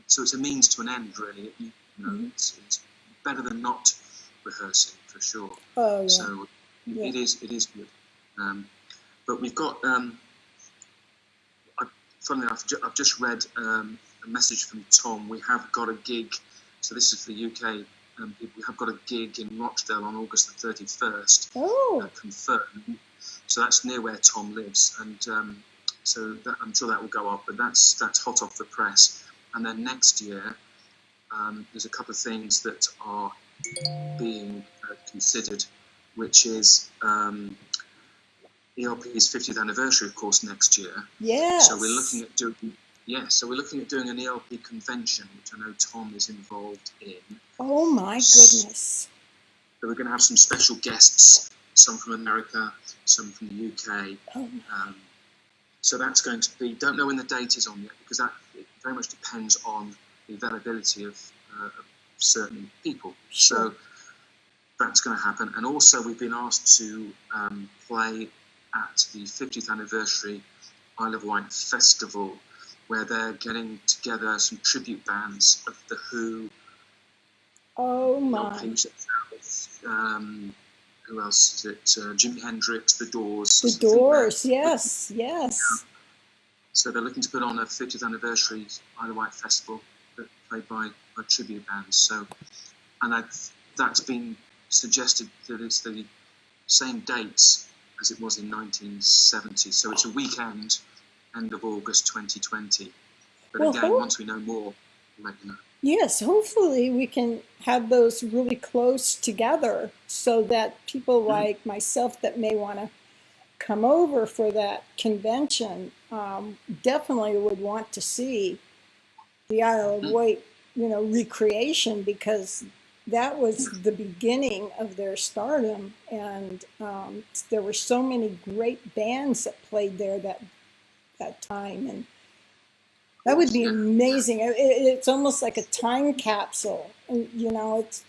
so it's a means to an end. Really, mhm. it's better than not rehearsing for sure. Oh yeah, So yeah. it is good. But we've got. Funnily enough, I've just read a message from Tom. We have got a gig. So this is for the UK people. We have got a gig in Rochdale on August the 31st, Oh, confirmed. So that's near where Tom lives, and so I'm sure that will go up. But that's hot off the press. And then next year, there's a couple of things that are being considered, which is ELP's 50th anniversary, of course, next year. So we're looking yes. at doing an ELP convention, which I know Tom is involved in. Oh my So goodness. we're going to have some special guests, some from America, some from the UK. Oh, So that's going to be, don't know when the date is on yet, because it very much depends on the availability of certain people. sure. So that's going to happen. And also we've been asked to play at the 50th anniversary Isle of Wight festival, where they're getting together some tribute bands of The Who, Oh my. ELP, who else is it? Jimi Hendrix, The Doors. The I think Doors. Yes, yes. so they're looking to put on a 50th anniversary Isle of Wight festival played by tribute bands. So, and that's been suggested that it's the same dates as it was in 1970. So it's a weekend, end of August 2020. But Well, again, once we know more, we'll let you know. yes, hopefully we can have those really close together so that people like myself that may want to come over for that convention definitely would want to see the Isle of Wight, recreation, because that was the beginning of their stardom, and there were so many great bands that played there that time, and that would be amazing. It's almost like a time capsule, and it's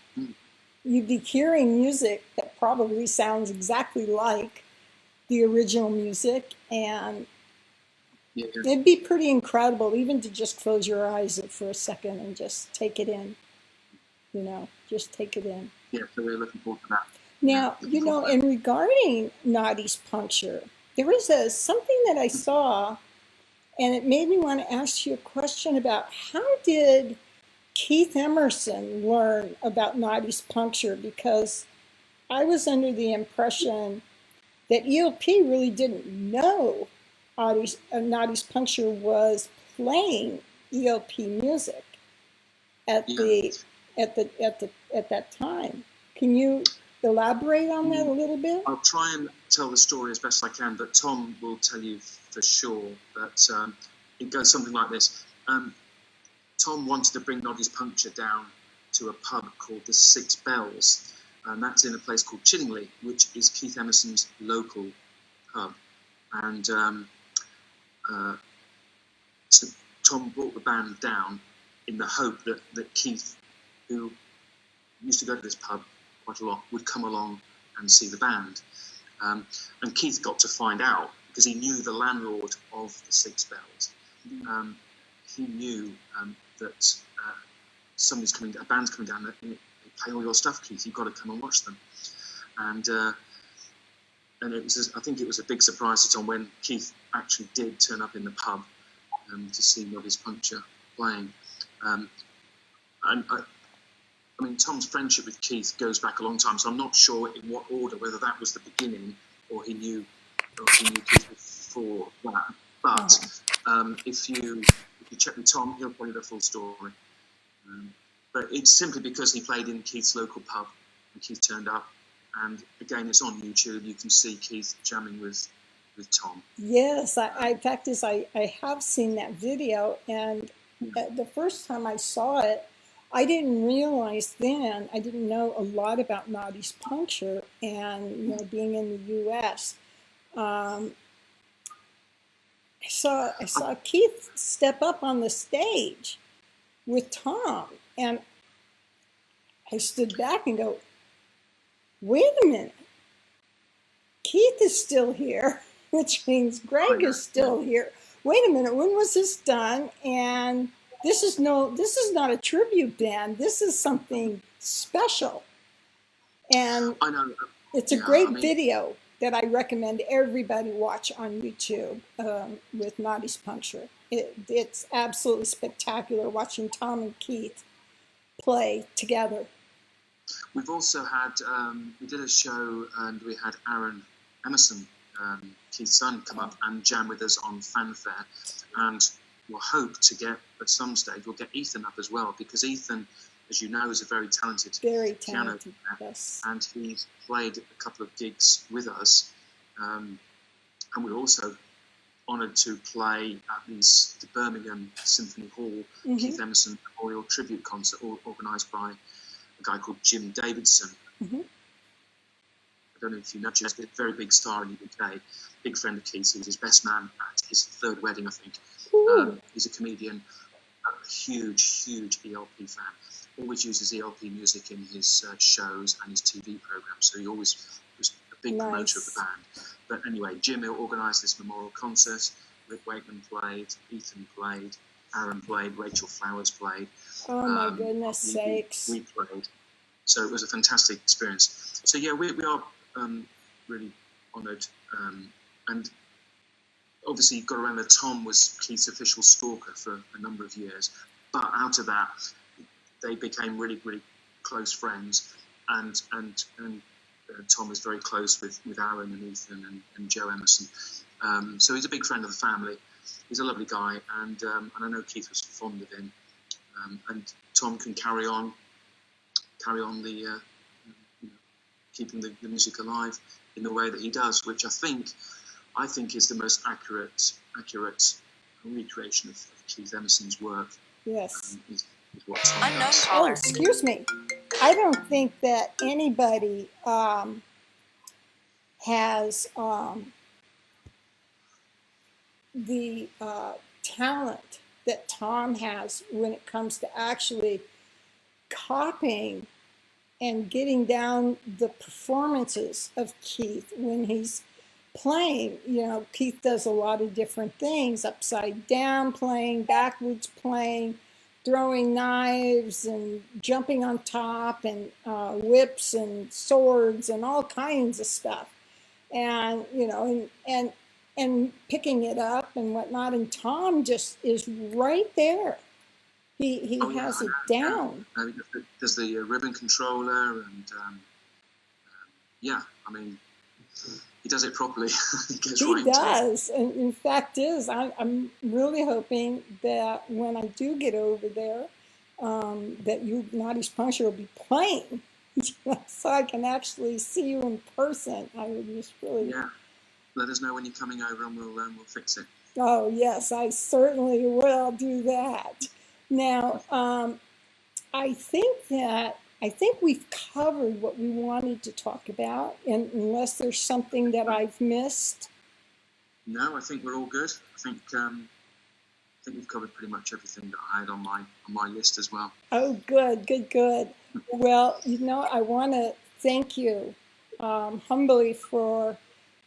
you'd be hearing music that probably sounds exactly like the original music, and it'd be pretty incredible even to just close your eyes for a second and just take it in, just take it in. Yeah, so we're looking forward to that. Now, in regarding Noddy's Puncture, there was something that I saw, and it made me want to ask you a question about how did Keith Emerson learn about Noddy's Puncture? Because I was under the impression that ELP really didn't know Noddy's Puncture was playing ELP music at that time. Can you elaborate on that a little bit? I'll try and tell the story as best I can, but Tom will tell you for sure that it goes something like this. Tom wanted to bring Noddy's Puncture down to a pub called the Six Bells, and that's in a place called Chillingly, which is Keith Emerson's local pub. And so Tom brought the band down in the hope that Keith, who used to go to this pub quite a lot, would come along and see the band. And Keith got to find out, because he knew the landlord of the Six Bells. He knew that a band's coming down, they play all your stuff, Keith, you've got to come and watch them. And I think it was a big surprise to Tom when Keith actually did turn up in the pub to see Noddy's Puncture playing. And I mean, Tom's friendship with Keith goes back a long time, so I'm not sure in what order, whether that was the beginning or he knew Keith before that. But if you check with Tom, he'll tell you the full story. But it's simply because he played in Keith's local pub and Keith turned up. And again, it's on YouTube. You can see Keith jamming with Tom. Yes, I have seen that video, and the first time I saw it, I didn't realize then, I didn't know a lot about Noddy's Puncture, and being in the U.S. I saw Keith step up on the stage with Tom, and I stood back and go, wait a minute, Keith is still here, which means Greg is still here. Wait a minute, when was this done? And this is not a tribute band. This is something special. And I know. it's a great video that I recommend everybody watch on YouTube with Noddy's Puncture. It's absolutely spectacular watching Tom and Keith play together. We've also had, we did a show and we had Emerson, Keith's son, come up and jam with us on Fanfare. And we'll hope to get, at some stage, we'll get Ethan up as well, because Ethan, as you know, is a very talented piano player. Yes. And he's played a couple of gigs with us. And we're also honoured to play at the Birmingham Symphony Hall Keith Emerson Memorial Tribute Concert, organised by a guy called Jim Davidson. I don't know if you know, he's a very big star in the UK, big friend of Keith's. He was his best man at his third wedding, I think. He's a comedian, a huge ELP fan. Always uses ELP music in his shows and his TV programs, so he always was a big promoter of the band. But anyway, Jim organised this memorial concert. Rick Wakeman played, Ethan played, Aaron played, Rachel Flowers played. Oh my goodness sakes. We played. So it was a fantastic experience. So yeah, we are really honoured. And obviously you've got to remember Tom was Keith's official stalker for a number of years. But out of that, they became really close friends. And Tom is very close with Aaron and Ethan and Joe Emerson. So he's a big friend of the family. He's a lovely guy, and I know Keith was fond of him. And Tom can carry on the keeping the music alive in the way that he does, which I think is the most accurate recreation of Keith Emerson's work. Yes. Is what Tom does. Oh, excuse me. I don't think that anybody has the talent that Tom has when it comes to actually copying and getting down the performances of Keith when he's playing. You know, Keith does a lot of different things: upside down playing, backwards playing, throwing knives and jumping on top, and whips and swords and all kinds of stuff. And, you know, and picking it up and whatnot. And Tom just is right there. He has it down. There's the ribbon controller, and I mean, he does it properly. He does. And in fact I'm really hoping that when I do get over there, that Noddy's Puncture will be playing, so I can actually see you in person. I would just really... Yeah. Let us know when you're coming over, and we'll fix it. Oh yes, I certainly will do that. Now, I think we've covered what we wanted to talk about, and unless there's something that I've missed. No, I think we're all good. I think we've covered pretty much everything that I had on my list as well. Oh, good. Well, you know, I want to thank you humbly for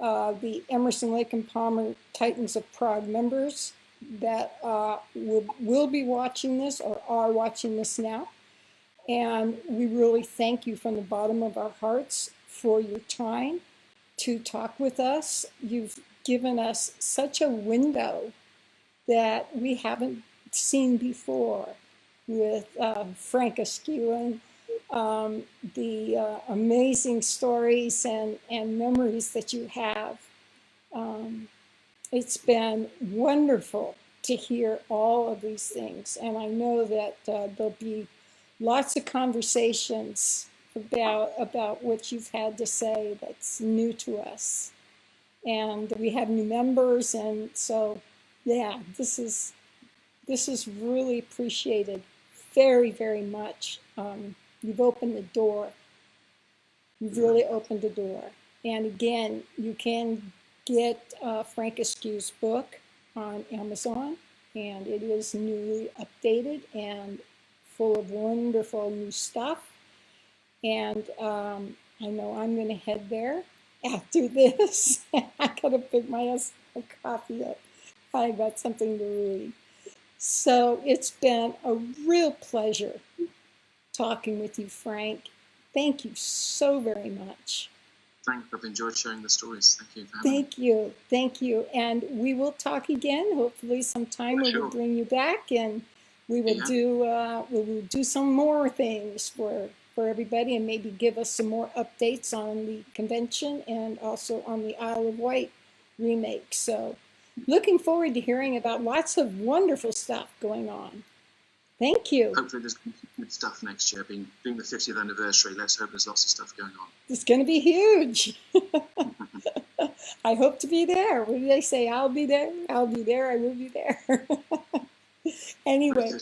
the Emerson, Lake and Palmer Titans of Prague members that will be watching this or are watching this now. And we really thank you from the bottom of our hearts for your time to talk with us. You've given us such a window that we haven't seen before with Frank Askew, and the amazing stories and memories that you have. It's been wonderful to hear all of these things, and I know that there'll be lots of conversations about what you've had to say that's new to us. And we have new members, and so yeah, this is really appreciated very, very much. You've opened the door. You've really opened the door. And again, you can get Frank Askew's book on Amazon, and it is newly updated and full of wonderful new stuff. And I know I'm going to head there after this. I got to pick my ass a coffee up. I got something to read. So it's been a real pleasure talking with you, Frank. Thank you so very much. Thanks. I've enjoyed sharing the stories. Thank you for having me. Thank you. Thank you. And we will talk again, hopefully sometime we will bring you back, and we will do some more things for everybody, and maybe give us some more updates on the convention and also on the Isle of Wight remake. So looking forward to hearing about lots of wonderful stuff going on. Thank you. Hopefully there's good stuff next year. Being the 50th anniversary, let's hope there's lots of stuff going on. It's going to be huge. I hope to be there. What do they say? I'll be there. I'll be there. I will be there. Anyway,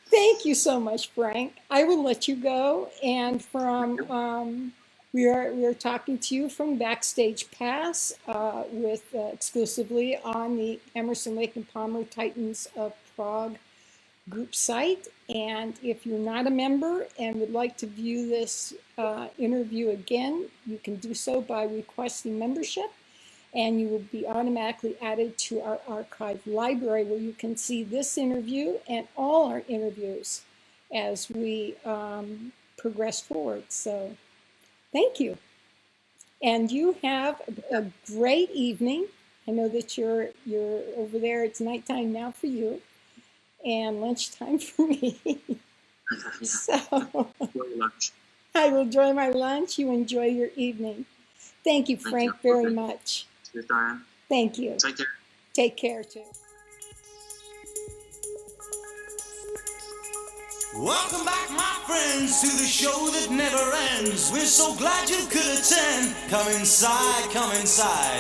thank you so much, Frank. I will let you go. And from we are talking to you from Backstage Pass with exclusively on the Emerson, Lake and Palmer Titans of Prague group site. And if you're not a member and would like to view this interview again, you can do so by requesting membership, and you will be automatically added to our archive library, where you can see this interview and all our interviews as we progress forward. So thank you. And you have a great evening. I know that you're over there. It's nighttime now for you, and lunchtime for me. So I will enjoy my lunch. You enjoy your evening. Thank you, Frank, very much. Cheers, Dyanne. Thank you. Take care. Take care, too. Welcome back, my friends, to the show that never ends. We're so glad you could attend. Come inside, come inside.